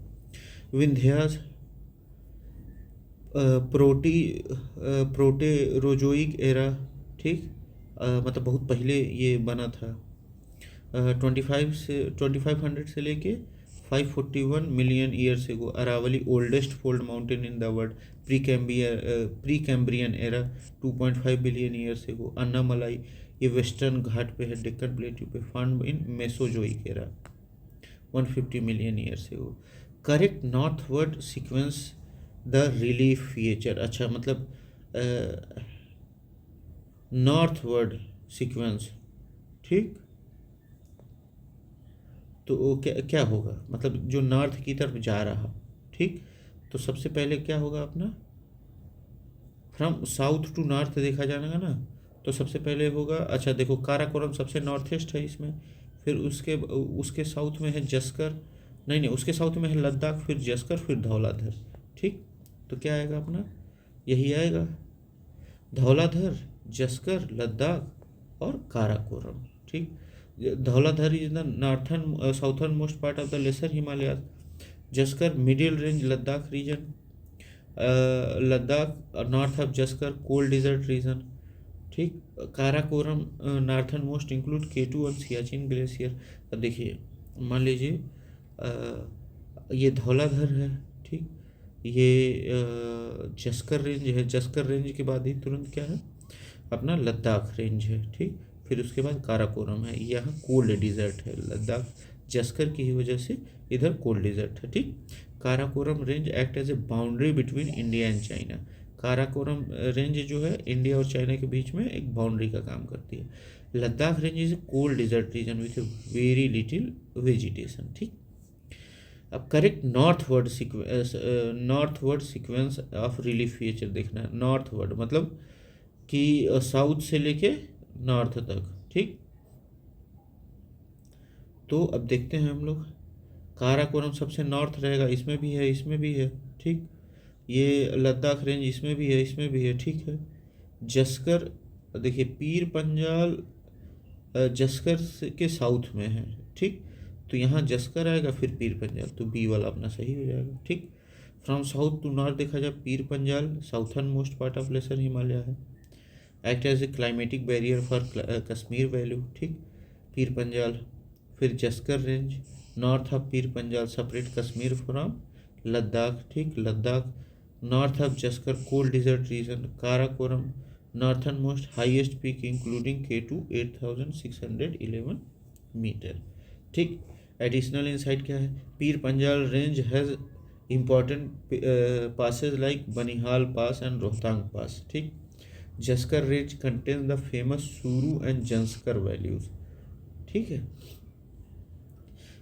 Vindhyas Proterozoic era, ठीक, मतलब बहुत पहले ये बना था। 2500 से लेके 541 million years ago. Aravalli oldest fold mountain in the world, pre Cambrian era 2.5 billion years ago. Annamalai ये वेस्टर्न घाट पे है, डेक्कन प्लेट्यू पे, found in Mesozoic era 150 million years ago. Correct northward sequence the relief feature. अच्छा, मतलब नॉर्थवर्ड सीक्वेंस, ठीक, तो वो क्या क्या होगा, मतलब जो नॉर्थ की तरफ जा रहा, ठीक, तो सबसे पहले क्या होगा अपना, फ्रॉम साउथ टू नॉर्थ देखा जाएगा ना, तो सबसे पहले होगा, अच्छा देखो, काराकोरम सबसे नॉर्थ ईस्ट है इसमें, फिर उसके उसके साउथ में है जस्कर, नहीं उसके साउथ में है लद्दाख, फिर जस्कर, फिर धौलाधर, ठीक, तो क्या आएगा अपना, यही आएगा, धौलाधर, जस्कर, लद्दाख और काराकोरम, ठीक। Dhauladhar is the northern southern most part of the lesser Himalaya, Zanskar middle range Ladakh region, Ladakh north of Zanskar cold desert region, ठीक। Karakoram northern most include K2 और सियाचिन ग्लेशियर। अब देखिए, मान लीजिए ये धौलाधर है, ठीक, ये जस्कर रेंज है, जस्कर रेंज के बाद ही तुरंत क्या है अपना लद्दाख रेंज है, ठीक, फिर उसके बाद काराकोरम है, यहाँ कोल्ड डिजर्ट है, लद्दाख जस्कर की ही वजह से इधर कोल्ड डिजर्ट है, ठीक। Karakoram range act as a boundary between India and China. Karakoram range जो है इंडिया और चाइना के बीच में एक बाउंड्री का काम करती है। Ladakh range is a cold desert region with a very little vegetation, ठीक। अब correct northward sequence of relief feature देखना है। नॉर्थवर्ड मतलब कि साउथ से लेके नॉर्थ तक, ठीक। तो अब देखते हैं हम लोग, काराकोरम सबसे नॉर्थ रहेगा, इसमें भी है, इसमें भी है, ठीक। ये लद्दाख रेंज इसमें भी है, इसमें भी है, ठीक है। जस्कर देखिए, पीर पंजाल जस्कर के साउथ में है, ठीक, तो यहाँ जस्कर आएगा, फिर पीर पंजाल, तो बी वाला अपना सही हो जाएगा, ठीक। फ्रॉम साउथ टू नॉर्थ देखा जाए, Pir Panjal southern most part of lesser Himalaya है, act as a climatic barrier for Kashmir valley, ठीक, पीर पंजाल। फिर Zanskar range north of Pir Panjal separate Kashmir from Ladakh, ठीक, Ladakh north of Zanskar cold desert region. Karakoram northern most highest peak including K2 8611 metre, ठीक। Additional insight क्या है, Pir Panjal range has important passes like Banihal pass and Rohtang pass, ठीक। Zanskar range contains the famous सुरू and Zanskar values, ठीक है।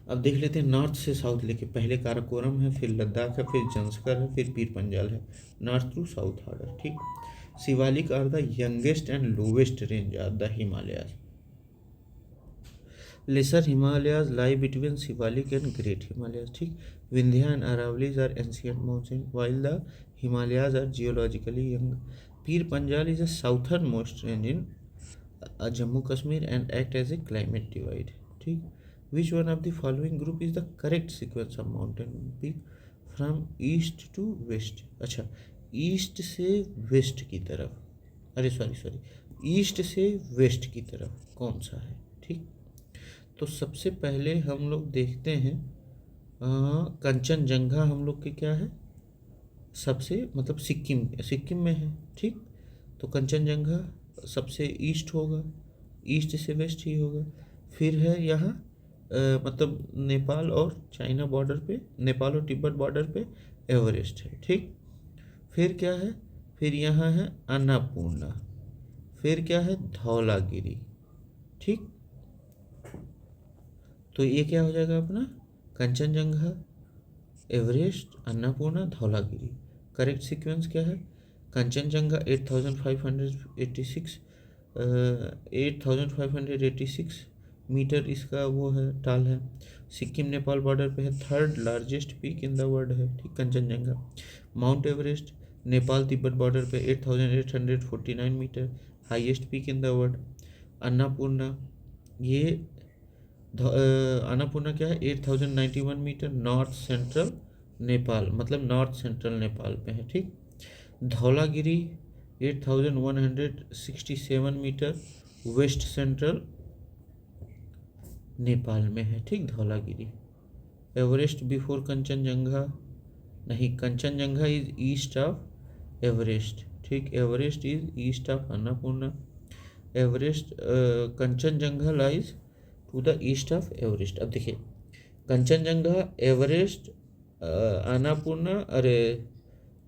अब देख लेते हैं नॉर्थ से साउथ लेके, पहले काराकोरम है, फिर लद्दाख है, फिर जंस्कर है, फिर पीर पंजाल है, नॉर्थ टू साउथ ऑर्डर, ठीक। Shivalik are the youngest and lowest range of the Himalayas. Lesser Himalayas lie between Shivalik and great Himalayas, ठीक। Vindhya and Aravallis are ancient mountain while the Himalayas are geologically young. Pir Panjal is a southernmost range in Jammu Kashmir and act as a climate divide, ठीक। Which one of the following group is the correct sequence of mountain peak from east to west? अच्छा, east से waste की तरफ, अरे sorry, east से waste की तरफ कौन सा है, ठीक। तो सबसे पहले हम लोग देखते हैं कंचनजंगा हम लोग के क्या है, सबसे मतलब सिक्किम में है, ठीक। तो कंचनजंगा सबसे ईस्ट होगा, ईस्ट से वेस्ट ही होगा। फिर है यहाँ मतलब नेपाल और चाइना बॉर्डर पे, नेपाल और तिब्बत बॉर्डर पे एवरेस्ट है। ठीक, फिर क्या है, फिर यहाँ है अन्नपूर्णा, फिर क्या है धौलागिरी। ठीक, तो ये क्या हो जाएगा अपना Kanchenjunga, Everest, Annapurna, Dhaulagiri. Correct sequence क्या है, कंचनजंगा 8586, 8586 मीटर इसका वो है टाल है। सिक्किम नेपाल बॉर्डर पे है, third largest peak in the world है। ठीक, Kanchenjunga. Mount Everest Nepal Tibet border पे 8849 metre, highest peak in the world. Annapurna, ये अन्नपूर्णा क्या है 8091 मीटर, नॉर्थ सेंट्रल नेपाल, मतलब नॉर्थ सेंट्रल नेपाल पे है। ठीक, Dhaulagiri 8167 metre, west central Nepal में है। ठीक, धौलागिरी। एवरेस्ट बिफोर कंचनजंगा, नहीं, Kanchenjunga is east of Everest. ठीक, Everest is east of Annapurna, Everest Kanchenjunga lies to the east of Everest. अब देखिए कंचनजंगा, एवरेस्ट, अन्नपूर्णा, अरे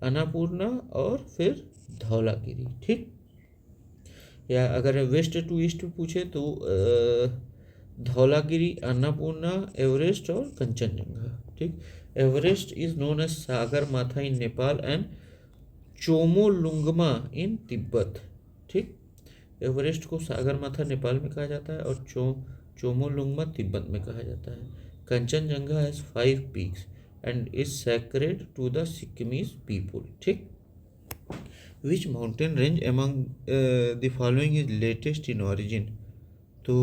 अन्नपूर्णा और फिर धौलागिरी। ठीक, या अगर वेस्ट टू ईस्ट पूछे तो धौलागिरी, अन्नपूर्णा, एवरेस्ट और कंचनजंगा। ठीक, एवरेस्ट इज नोन एज सागर माथा इन नेपाल एंड चोमोलुंगमा इन तिब्बत। ठीक, एवरेस्ट को सागर माथा नेपाल में कहा जाता है और चोमोलुंगमा तिब्बत में कहा जाता है। Kanchenjunga has 5 peaks and is sacred to the Sikkimese people. ठीक, which mountain range among the following is latest in origin. तो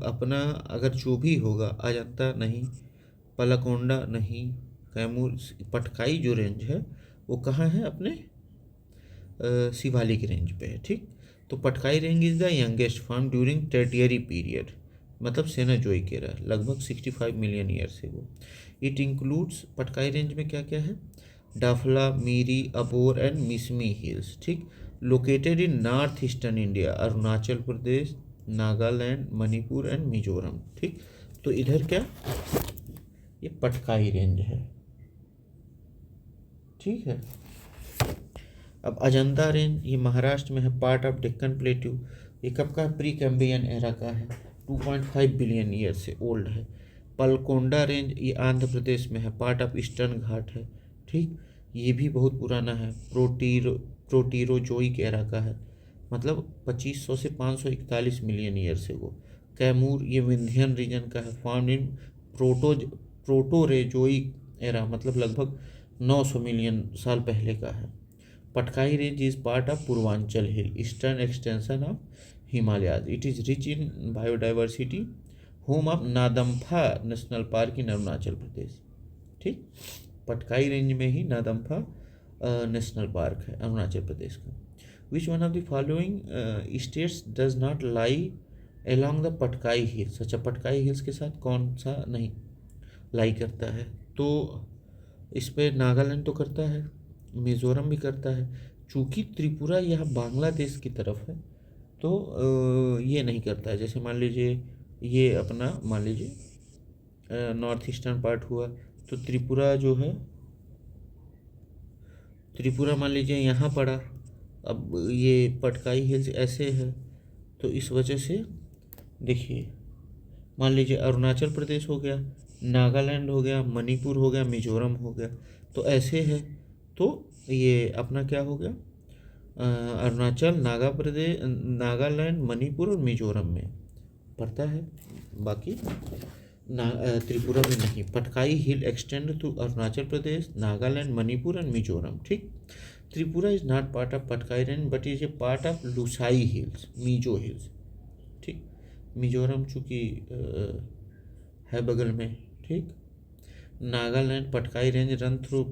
अपना अगर जो भी होगा, अजंता नहीं, पलाकोंडा नहीं, कैमूर, पटकाई जो रेंज है वो कहाँ है अपने शिवालिक रेंज पे है। ठीक, तो Patkai range is the youngest form during tertiary period, मतलब सेनाजोइक एरा, लगभग 65 मिलियन ईयर्स है वो। इट इंक्लूड्स, पटकाई रेंज में क्या क्या है, डाफला, मीरी, अबोर एंड मिसमी हिल्स। ठीक, located in north eastern India, Arunachal Pradesh, Nagaland, Manipur and Mizoram. ठीक, तो इधर क्या, ये पटकाई रेंज है। ठीक है, अब अजंता रेंज, ये महाराष्ट्र में है, पार्ट ऑफ डेक्कन प्लेट्यू। ये कब का, प्री कैम्ब्रियन एरा का है, 2.5 बिलियन ईयर से ओल्ड है। पलकोंडा रेंज, ये आंध्र प्रदेश में है, पार्ट ऑफ ईस्टर्न घाट है। ठीक, ये भी बहुत पुराना है, प्रोटीरोजोइक एरा का है, मतलब 2500 से 541 मिलियन ईयर से वो। कैमूर, ये विंध्यन रीजन का है, फाउंड इन प्रोटोरेजोइक एरा, मतलब लगभग 900 मिलियन साल पहले का है। Patkai range is part of Purvanchal hill, eastern extension of Himalayas. It is rich in biodiversity, home of Namdapha national park in Arunachal Pradesh. ठीक, पटकाई रेंज में ही नादम्फा नेशनल पार्क है अरुणाचल प्रदेश का। विच one of the following states does not lie along the Patkai hills. अच्छा, Patkai hills के साथ कौन सा नहीं लाई करता है, तो इस पे नागालैंड तो करता है, मिज़ोरम भी करता है। चूँकि त्रिपुरा यह बांग्लादेश की तरफ है तो ये नहीं करता है। जैसे मान लीजिए ये अपना, मान लीजिए नॉर्थ ईस्टर्न पार्ट हुआ, तो त्रिपुरा जो है, त्रिपुरा मान लीजिए यहाँ पड़ा, अब ये पटकाई हिल्स ऐसे है, तो इस वजह से देखिए मान लीजिए अरुणाचल प्रदेश हो गया, नागालैंड हो गया, मणिपुर हो गया, मिजोरम हो गया, तो ऐसे है। तो ये अपना क्या हो गया, अरुणाचल, नागालैंड, मणिपुर और मिजोरम में पड़ता है, बाकी त्रिपुरा में नहीं। Patkai hill extend to Arunachal Pradesh, Nagaland, Manipur and Mizoram. ठीक, Tripura is not part of Patkai range but is a part of Lushai hills, Mizo hills. ठीक, मिजोरम चूँकि है बगल में। ठीक, Nagaland Patkai range run through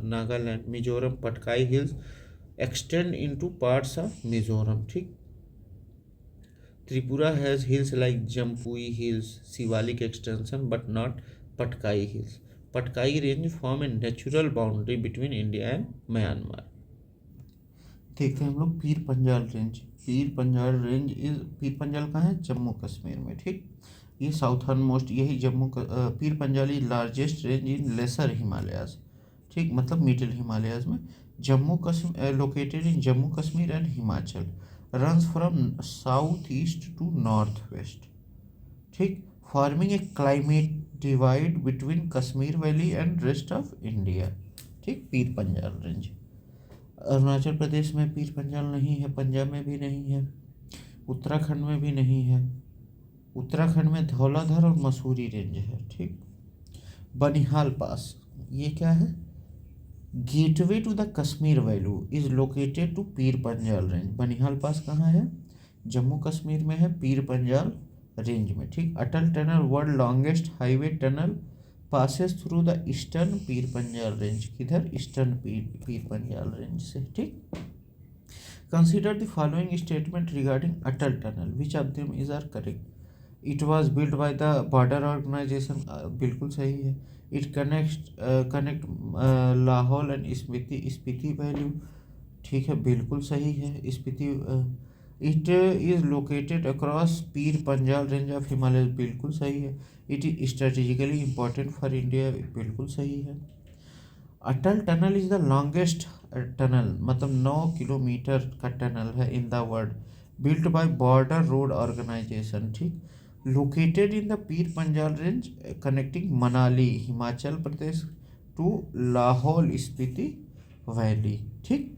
Nagaland, Mizoram Patkai hills extend into parts of Mizoram. ठीक, Tripura has hills like Jampui hills, Shivalik extension but not Patkai hills. Patkai range form a natural boundary between India and Myanmar. देखते हैं हम लोग पीर Panjal range. Pir Panjal range is, Pir Panjal कहाँ है, जम्मू कश्मीर में। ठीक, ये साउथर्न मोस्ट, यही Pir Panjal is largest range in lesser Himalayas, ठीक, मतलब मिडिल हिमालयाज में। Jammu Kashmir located in Jammu Kashmir and Himachal, runs from south east to north west, ठीक, forming a climate divide between Kashmir valley and rest of India, ठीक, पीर पंजाल रेंज। अरुणाचल प्रदेश में पीर पंजाल नहीं है, पंजाब में भी नहीं है, उत्तराखंड में भी नहीं है। उत्तराखंड में धौलाधर और मसूरी रेंज है, ठीक। बनिहाल पास, ये क्या है? Gateway to the Kashmir valley is located to Pir Panjal range. Banihal पास कहाँ है? जम्मू कश्मीर में है, पीर पंजाल रेंज में, ठीक। Atal tunnel, world longest highway tunnel, passes through the eastern Pir Panjal range. किधर? ईस्टर्न पीर पंजाल रेंज से, ठीक। Consider the following statement regarding Atal tunnel, which of them is are correct? It was build by the border organisation, बिल्कुल सही है। It connect Lahaul and Spiti valley, ठीक है, बिल्कुल सही है। Spiti it is located across Pir Panjal range of Himalaya, बिल्कुल सही है। It is strategically important for India, बिल्कुल सही है। Atal tunnel is the longest tunnel, मतलब 9 किलोमीटर का टनल है in the world, built by border road organisation, ठीक। Located in the Pir Panjal range connecting Manali Himachal Pradesh to Lahaul Spiti valley, ठीक।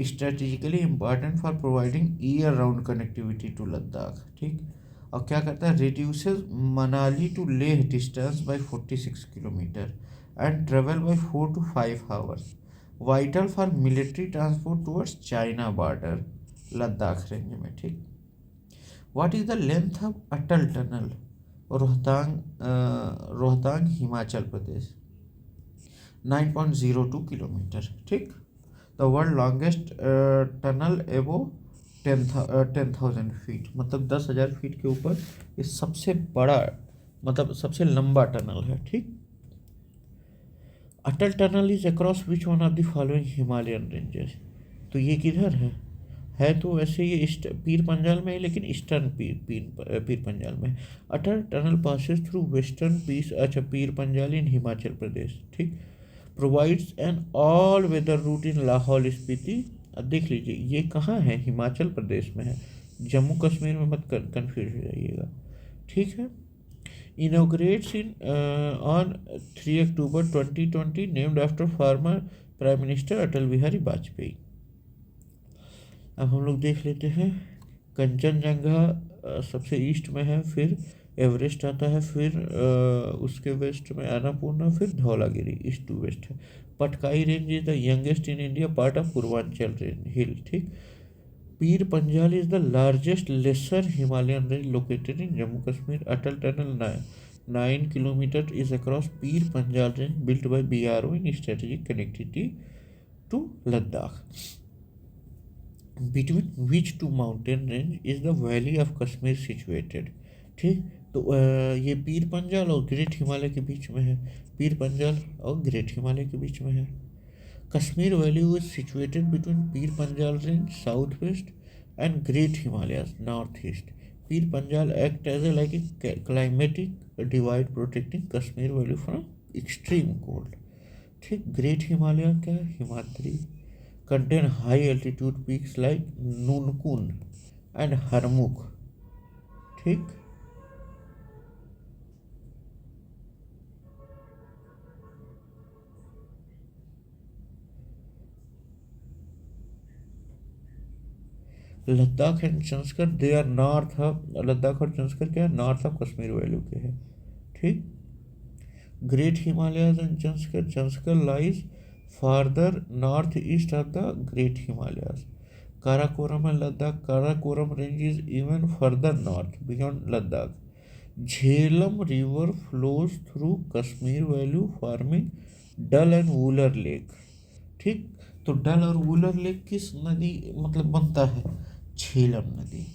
Strategically important for providing year round connectivity to Ladakh, ठीक। और क्या करता है? Reduces Manali to Leh distance by 46 kilometre and travel by 4 to 5 hours, vital for military transport towards China border, Ladakh range में, ठीक। What is the length of Atal tunnel? Rohtang Himachal Pradesh, 9.02 kilometre, ठीक। The world longest tunnel एबो 10,000 feet, मतलब 10,000 feet के ऊपर ये सबसे बड़ा, मतलब सबसे लंबा टनल है, ठीक। Atal tunnel is across which one of the following Himalayan ranges? तो ये किधर है तो वैसे ये पीर पंजाल में है, लेकिन ईस्टर्न पीर पंजाल में। Atal tunnel passes through western Pir Panjal in Himachal Pradesh, ठीक। Provides an all weather route in Lahaul Spiti. अब देख लीजिए ये कहाँ है? हिमाचल प्रदेश में है, जम्मू कश्मीर में मत कन्फ्यूज हो जाइएगा, ठीक है। Inaugurates in on 3 October 2020, named after former prime minister Atal Bihari Vajpayee. अब हम लोग देख लेते हैं, कंचनजंगा सबसे ईस्ट में है, फिर एवरेस्ट आता है, फिर उसके वेस्ट में अन्नपूर्णा, फिर धौलागिरी, ईस्ट टू वेस्ट है। Patkai range is the youngest in India, part of Purvanchal range hill, ठीक। Pir Panjal is the largest lesser Himalayan range located in Jammu Kashmir. Atal tunnel 9 kilometre is across Pir Panjal range, built by BRO in strategic connectivity to Ladakh. Between which two mountain range is the valley of Kashmir situated, ठीक। तो ये पीर पंजाल और great Himalaya के बीच में है, पीर पंजाल और ग्रेट हिमालय के बीच में है। Kashmir valley is situated between Pir Panjal range south west and great Himalayas north east. Pir Panjal act as a like a climatic divide protecting Kashmir valley from extreme cold, ठीक। ग्रेट हिमालय क्या है? Himadri, contain high altitude peaks like Nunkun and Harmukh, ठीक। Ladakh and Zanskar they are north of, Ladakh और चंस्कर क्या है? North of Kashmir valley के है, ठीक। Great Himalayas and Zanskar lies farther north east of the great Himalayas. Karakoram and Ladakh, Karakoram range is even further north beyond Ladakh. Jhelum river flows through Kashmir valley forming Dal and Wular lake, ठीक। तो डल और Wular lake किस नदी मतलब बनता है? झेलम नदी,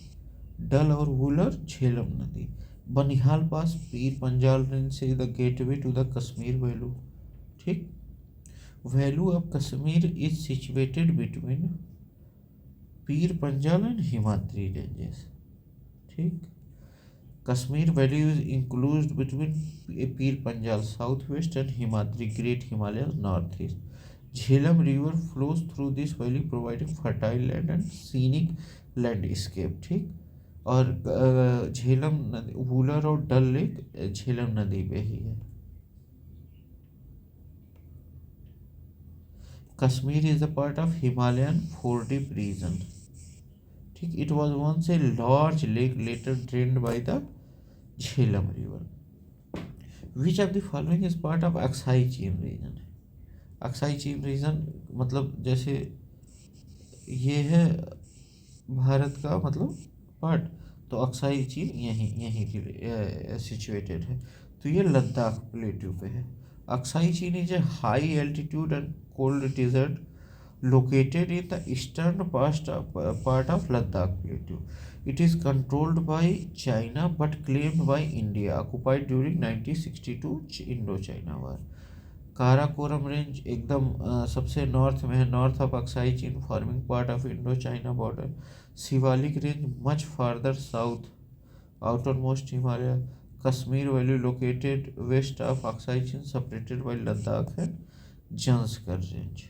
डल और वूलर झेलम नदी। बनिहाल पास पीर पंजाल रेंज से the gateway to the Kashmir valley, ठीक। Valley of Kashmir is situated between Pir Panjal and Himadri ranges, ठीक। Kashmir Valley is enclosed between Pir Panjal southwest and Himadri Great Himalayas northeast. Jhelum River flows through this valley providing fertile land and scenic landscape. ठीक, और झेलम नदी, वुलर और डल lake Jhelum नदी पे ही है. Kashmir is a part of Himalayan फोर्टिव रीजन. ठीक, it was once a large lake later drained by the Jhelum river. Which of the following is part of Aksai Chin region. Aksai Chin region मतलब जैसे ये है भारत का मतलब पार्ट, तो अक्साई चीन यहीं यहीं की सिचुएटेड है. तो ये लद्दाख प्लेट्यू पे है. अक्साई चीन is a high altitude and cold desert located in the eastern part of Ladakh Plateau. It is controlled by China but claimed by India, occupied during 1962 Indo-China War. Karakoram range एकदम सबसे north में है, north of Aksai Chin forming part of Indo China border. Shivalik range much farther south, outer most Himalaya. Kashmir valley located west of Aksai Chin separated by Ladakh and Zanskar range.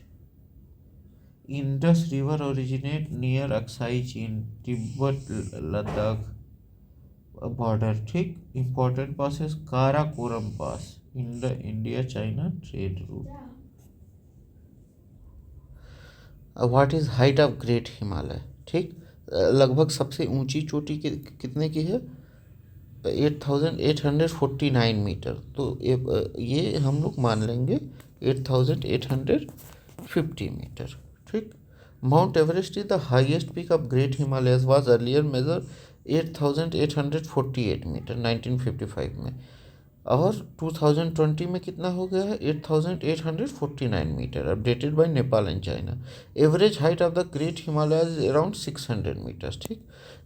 Indus river originate near Aksai Chin Tibet Ladakh border. ठीक, important passes Karakoram pass, India China trade route. What is height of great Himalaya. ठीक, लगभग सबसे ऊंची चोटी कितने की है, 8849 metre. तो ये हम लोग मान लेंगे 8850 मीटर. ठीक, Mount Everest is the highest peak of great Himalayas was earlier major 8848 metre 1955 में, और 2020 में कितना हो गया है 8849 metre, updated by Nepal and China. Average height of the great Himalayas is around 600 metres. ठीक,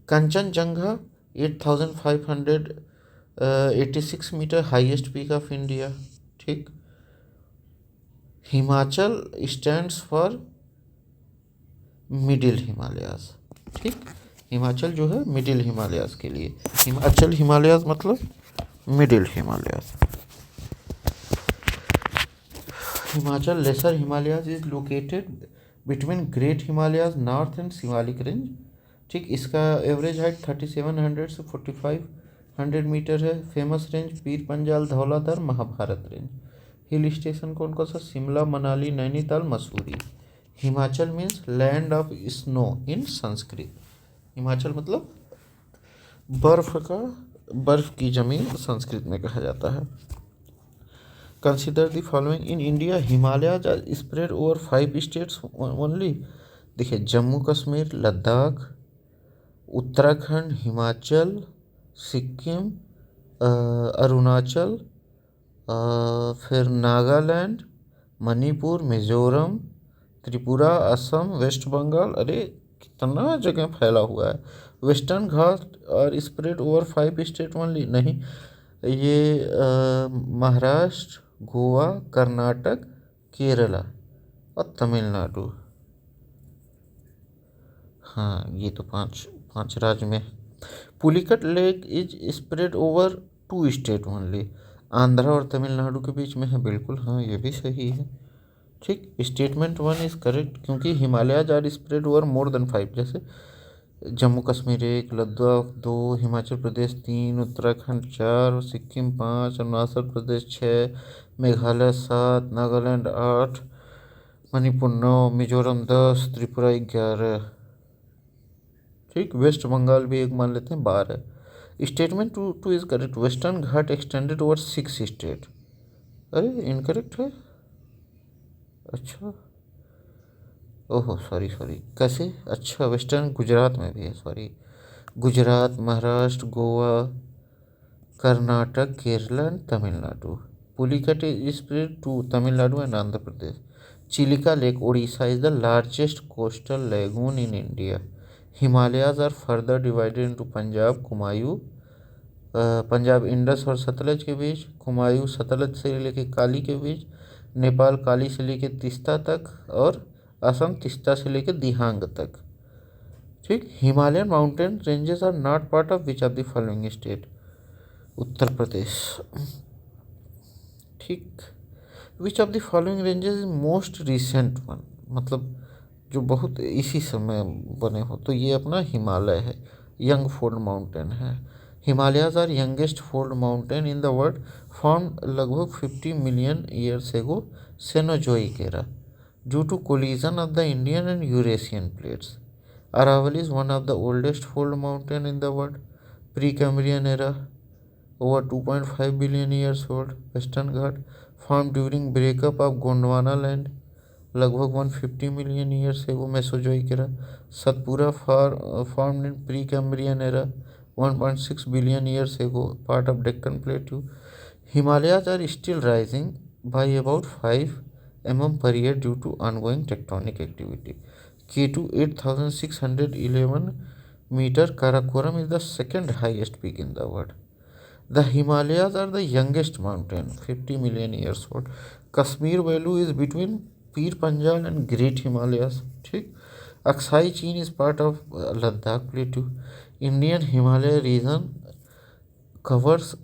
Kanchenjunga 8586 metre, highest peak of India. ठीक, Himachal stands for middle Himalayas. ठीक, हिमाचल जो है मिडिल हिमालयाज के लिए, हिमाचल हिमालयाज मतलब middle Himalayas. Himachal lesser Himalayas is located between Great Himalayas north and Shivalik range. ठीक, इसका एवरेज हाइट 3700 से 4500 मीटर है. Famous range Pir Panjal, Dhauladhar, Mahabharat range. Hill station कौन कौन सा, Shimla, Manali, Nainital, Mussoorie. Himachal means land of snow in Sanskrit. Himachal मतलब बर्फ की जमीन संस्कृत में कहा जाता है. Consider the following in India. Himalayas are spread over 5 states only. देखिए, जम्मू कश्मीर, लद्दाख, उत्तराखंड, हिमाचल, सिक्किम, अरुणाचल, फिर नागालैंड, मणिपुर, मिजोरम, त्रिपुरा, असम, वेस्ट बंगाल. अरे कितना जगह फैला हुआ है. वेस्टर्न घाट और स्प्रेड ओवर 5 स्टेट ओनली. नहीं, ये महाराष्ट्र, गोवा, कर्नाटक, केरला और तमिलनाडु. हाँ, ये तो पांच राज्य में. Pulicat lake is spread over 2 state only. Andhra और तमिलनाडु के बीच में है. बिल्कुल, हाँ, ये भी सही है. ठीक, स्टेटमेंट 1 इज करेक्ट क्योंकि Himalayas are spread over more than 5. जैसे जम्मू कश्मीर 1, लद्दाख 2, हिमाचल प्रदेश 3, उत्तराखंड 4, सिक्किम 5, अरुणाचल प्रदेश 6, मेघालय 7, नागालैंड 8, मणिपुर 9, मिजोरम 10, त्रिपुरा 11. ठीक, वेस्ट बंगाल भी एक मान लेते हैं, 12. Statement 2 is correct. Western Ghat extended over 6 state. अरे इनकरेक्ट है. अच्छा, ओहो सॉरी कैसे. अच्छा, वेस्टर्न गुजरात में भी है. Sorry, Gujarat, Maharashtra, Goa, Karnataka, Kerala and Tamil Nadu. Pulicat is spread to Tamil Nadu and Andhra Pradesh. Chilika lake Odisha is the largest coastal lagoon in India. Himalayas are further divided into Punjab, Kumaon, Punjab Indus और सतलज के बीच, कुमायूं सतलज से लेके काली के बीच, नेपाल काली से लेके तीस्ता तक, और असम तीस्ता से लेके दिहांग तक. ठीक, Himalayan mountain ranges are not part of which of the following state. Uttar Pradesh. ठीक। Which of the following ranges is most recent one, मतलब जो बहुत इसी समय बने हो, तो ये अपना हिमालय है, यंग फोल्ड माउंटेन है। Himalayas are youngest fold mountain in the world, form लगभग 50 million years ago Cenozoic era due to collision of the Indian and Eurasian plates. Aravalli is one of the oldest fold mountain in the world, pre Cambrian era, over 2.5 billion years old. Western Ghat formed during breakup of Gondwana land लगभग 150 million years एगो Mesozoic era. Satpura formed in Precambrian era 1.6 billion years ago, part of Deccan Plateau. Himalayas are still rising by about 5 mm per year due to ongoing tectonic activity. K2 8,611 meter, Karakoram is the second highest peak in the world. The Himalayas are the youngest mountain, 50 million years old. Kashmir Valley is between Pir Panjal and Great Himalayas. ठीक। Aksai Chin is part of Ladakh Plateau. Indian Himalaya region covers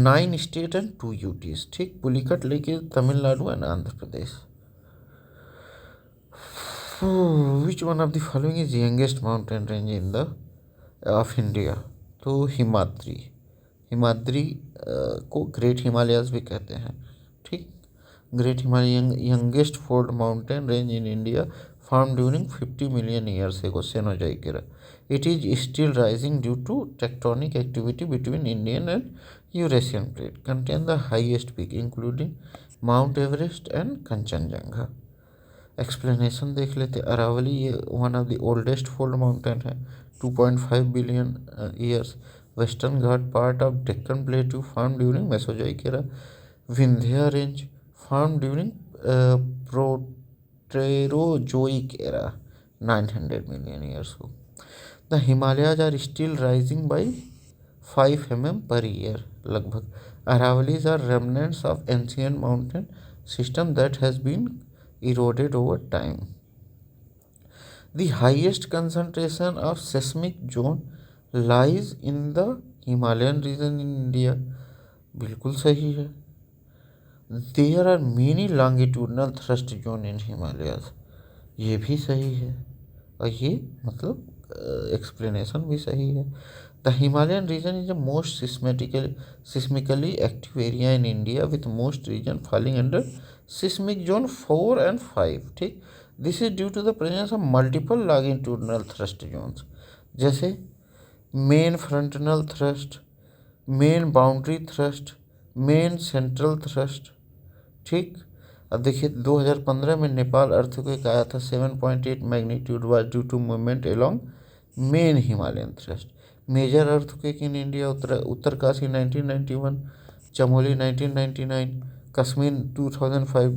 9 states and 2 UTs. ठीक। Pulicat lake is Tamil Nadu and Andhra Pradesh. Which one of the following is youngest mountain range in the of India? तो हिमाद्री को great Himalayas भी कहते हैं। ठीक। Great Himalaya youngest fold mountain range in India, form during 50 million years ago Cenozoic era. It is still rising due to tectonic activity between Indian and Eurasian plate. Contain the highest peak including mount Everest and Kanchenjunga. Explanation देख लेते। अरावली ये one of the oldest fold mountain है, 2.5 billion years. Western Ghat part of Deccan plateau, form during Mesozoic era. Vindhya range form during Proterozoic era, 900 million years हो। The Himalayas are still rising by 5 mm per year लगभग। Aravallis are remnants of ancient mountain system that has been eroded over time. The highest concentration of seismic zone lies in the Himalayan region in India. बिल्कुल सही है। There are many longitudinal thrust zone in Himalayas. ये भी सही है, और ये मतलब एक्सप्लेनेशन भी सही है। The Himalayan region is the most seismically active area in India, with most region falling under seismic zone 4 and 5। ठीक। This is due to the presence of multiple longitudinal thrust zones, जैसे main frontal thrust, main boundary thrust, main central thrust. ठीक। अब देखिए 2015 में Nepal earthquake आया था, 7.8 magnitude was due to movement along main Himalayan thrust. Major earthquake in India Uttarkashi 1991, Chamoli 1999, Kashmir 2005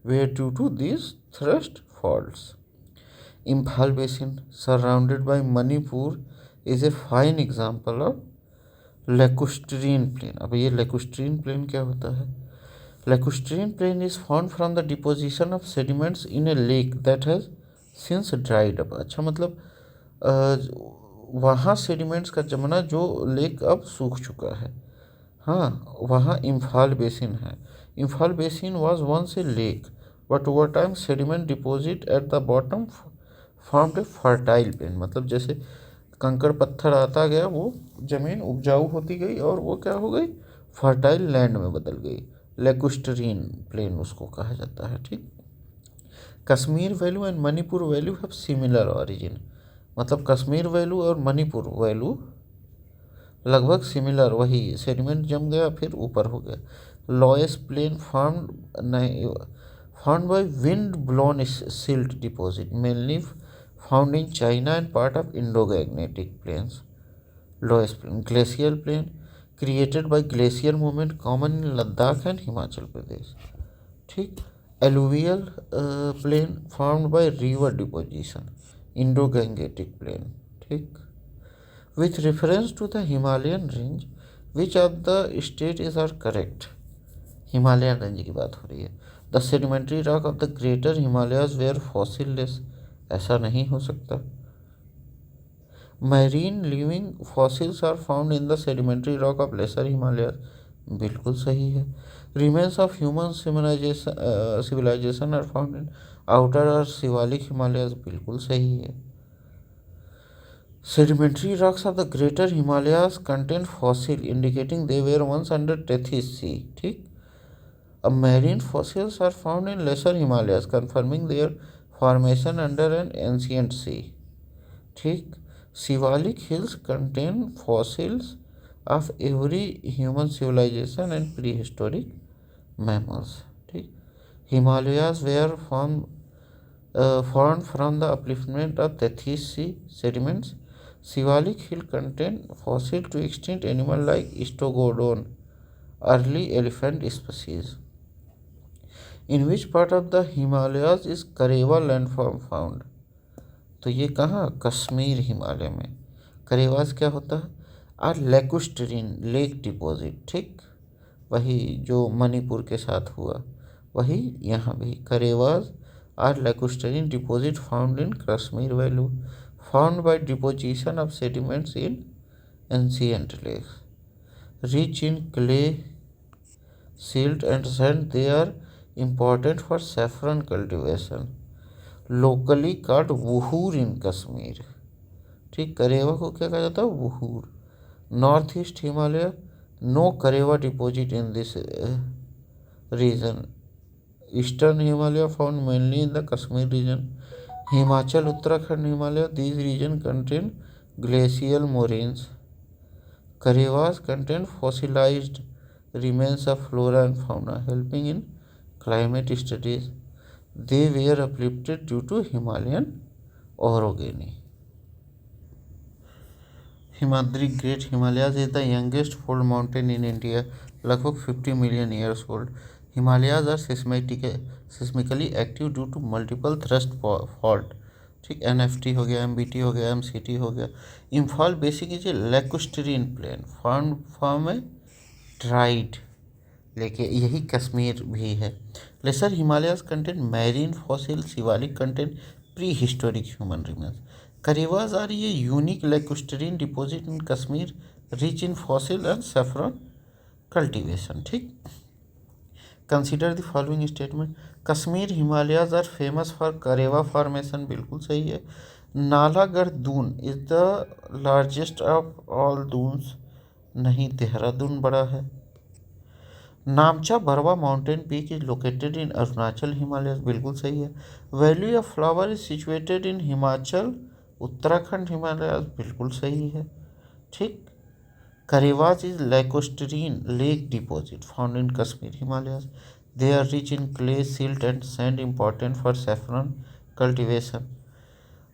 were due to these thrust faults. Imphal Basin, surrounded by Manipur, is a fine example of lacustrine plain। अब ये lacustrine plain क्या होता है? Lacustrine plain is formed from the deposition of sediments in a lake that has since dried up। अच्छा, मतलब वहाँ sediments का जमना जो लेक अब सूख चुका है। हाँ, वहाँ इम्फाल बेसिन है। Imphal basin was once a lake, but over time sediment deposit at the bottom formed a fertile plain. मतलब जैसे कंकड़ पत्थर आता गया, वो ज़मीन उपजाऊ होती गई और वो क्या हो गई, फर्टाइल लैंड में बदल गई। लेकुस्ट्रीन प्लेन उसको कहा जाता है। ठीक। Kashmir valley and Manipur valley have similar origin. मतलब कश्मीर वैल्यू और मणिपुर वैल्यू लगभग सिमिलर, वही सेडिमेंट जम गया फिर ऊपर हो गया। Loess plain found by wind blown silt deposit, mainly found in China and part of Indo Gangetic plains. Loess plain glacier plain created by glacier movement, common in Ladakh and Himachal Pradesh. ठीक। Alluvial plain found by river deposition, Indo Gangetic plain. ठीक। With reference to the Himalayan range, which of the states are correct? Himalayan range की बात हो रही है। The sedimentary rock of the greater Himalayas were fossil less, ऐसा नहीं हो सकता। Marine living fossils are found in the sedimentary rock of lesser Himalaya, बिल्कुल सही है। Remains of human civilization are found in outer और शिवालिक हिमालय, बिल्कुल सही है। Sedimentary rocks of the greater Himalayas contain fossil indicating they were once under Tethys Sea. ठीक। अब marine fossils are found in lesser Himalayas confirming their formation under an ancient sea. ठीक। Shivalik hills contain fossils of every human civilization and prehistoric mammals. ठीक। Himalayas were formed from the upliftment of Tethys Sea sediments. Shivalik hill contain fossil to extinct animal like Stegodon, early elephant species. In which part of the Himalayas is Karewa landform found? तो ये कहाँ, कश्मीर हिमालय में। करेवास क्या होता है? Are लेकुस्ट्रीन lake deposit, ठीक, वही जो मणिपुर के साथ हुआ, वही यहाँ भी karewas are lacustrine deposit found in Kashmir valley, found by deposition of sediments in ancient lakes. Rich in clay, silt and sand, they are important for saffron cultivation. Locally called wuhur in Kashmir. ठीक, करेवा को क्या कहा जाता है? वुहूर। North east Himalaya, no karewa deposit in this region. Eastern Himalaya found mainly in the Kashmir region. Himachal Uttarakhand Himalaya, these region contain glacial moraines. Karevas contain fossilized remains of flora and fauna, helping in climate studies. They were uplifted due to Himalayan orogeny. Himadri Great Himalayas is the youngest fold mountain in India, लगभग 50 million years old. Himalayas are seismically active due to multiple thrust fault, ठीक, NFT हो गया, MBT हो गया, MCT हो गया। Imphal basin is lacustrine plain found form है ट्राइड, लेकिन यही कश्मीर भी है। Lesser Himalayas contain marine fossil, Shivalik contain prehistoric human remains. Karewas are ये unique lacustrine deposit in Kashmir, rich in fossil and saffron cultivation, ठीक। Consider the following statement. Kashmir Himalayas are famous for karewa formation, बिल्कुल सही है। Nalagarh Dun is the largest of all Duns, नहीं, देहरादून बड़ा है। नामचा Barwa mountain peak is located in Arunachal Himalaya, बिल्कुल सही है। Valley of flower is situated in Himachal Uttarakhand Himalaya, बिल्कुल सही है, ठीक। Karevas is lacustrine lake deposit found in Kashmir Himalayas. They are rich in clay, silt and sand, important for saffron cultivation.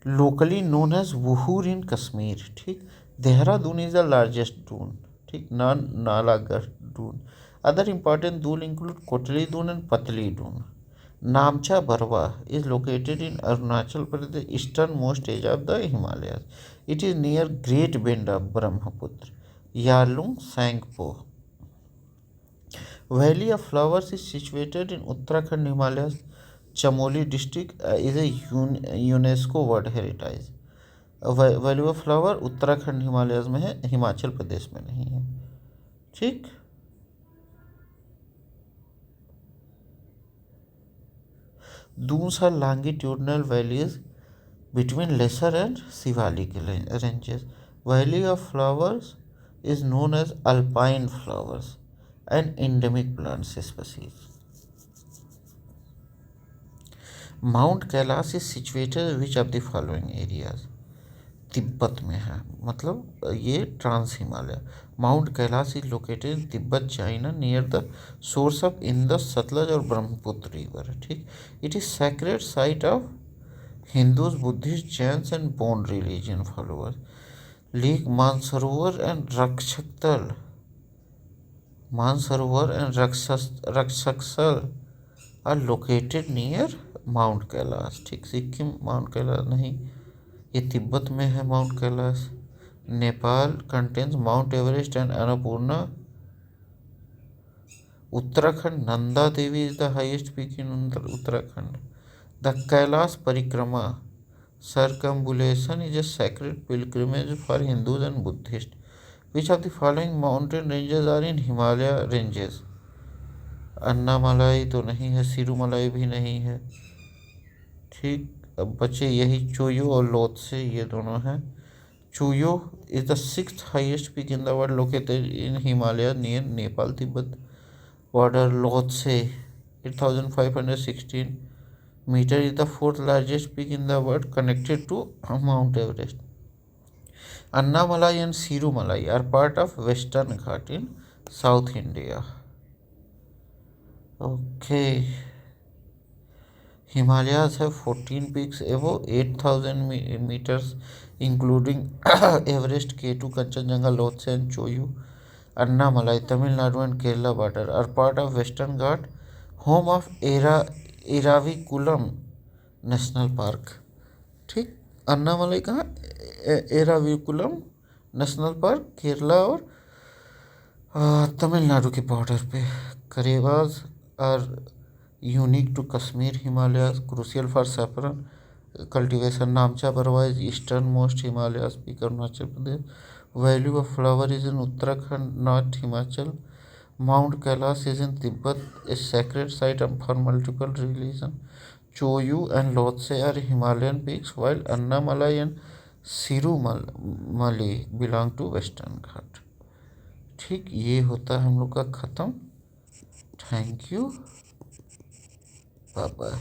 Locally known as Wuhur in Kashmir, ठीक। Dehradun is the largest dune, ठीक, Nalagarh dune. Other important dune include Kotli dune and Patli dune. Namcha Barwa is located in Arunachal Pradesh, easternmost edge of the Himalayas. It is near Great Bend of Brahmaputra. Yarlung Sangpo. Valley of Flowers is situated in Uttarakhand Himalayas. Chamoli district is a UNESCO World Heritage. Valley of flower Uttarakhand Himalayas में है, हिमाचल प्रदेश में नहीं है, ठीक। Duns are longitudinal valleys between lesser and Shivalik ranges. Valley of flowers is known as alpine flowers and endemic plant species. Mount Kailash is situated which of the following areas? तिब्बत में है, मतलब ये trans Himalaya. Mount Kailash is located in Tibet China near the source of Indus, Sutlej और Brahmaputra river, ठीक। It is sacred site of Hindus, Buddhist, Jains and Bon religion followers. Lake Mansarovar and Rakshastal are located near mount Kailash, ठीक। Sikkim mount Kailash नहीं, ये तिब्बत में है mount Kailash. Nepal contains mount Everest and Annapurna. Uttarakhand Nanda Devi is the highest peak in Uttarakhand. The Kailash परिक्रमा Circumambulation is a sacred pilgrimage for Hindus and Buddhists. Which of the following mountain ranges are in Himalaya ranges? Annamalai तो नहीं है, सिरुमलाई भी नहीं है। ठीक, अब बचे यही चोयू और लोत्से, ये दोनों हैं। Cho Oyu is the sixth highest peak in the world located in Himalaya near Nepal Tibet border. Lhotse 8516 meter is the fourth largest peak in the world connected to Mount Everest. Annamalai and Sirumalai are part of Western Ghat in South India. Okay. Himalayas have 14 peaks above 8,000 meters, including Everest, K2, Kanchenjunga, Lhotse, and Choyu. Annamalai, Tamil Nadu, and Kerala border are part of Western Ghat, home of Eraviculam national park. ठीक, अन्नामलाई कहाँ? Eravikulam national park, Kerala और तमिलनाडु के border पे। Karewas are unique to Kashmir Himalayas, crucial for saffron cultivation. Namcha Barwa is eastern most Himalayas peak, Arunachal Pradesh. Valley of flower is in Uttarakhand, north Himachal. Mount Kailash is in Tibet, a sacred site for multiple religion. Choyu and Lhotse are Himalayan peaks, while Annamalai and Sirumali belong to Western Ghat. ठीक, ये होता है हम लोग का ख़त्म। Thank you, bye bye.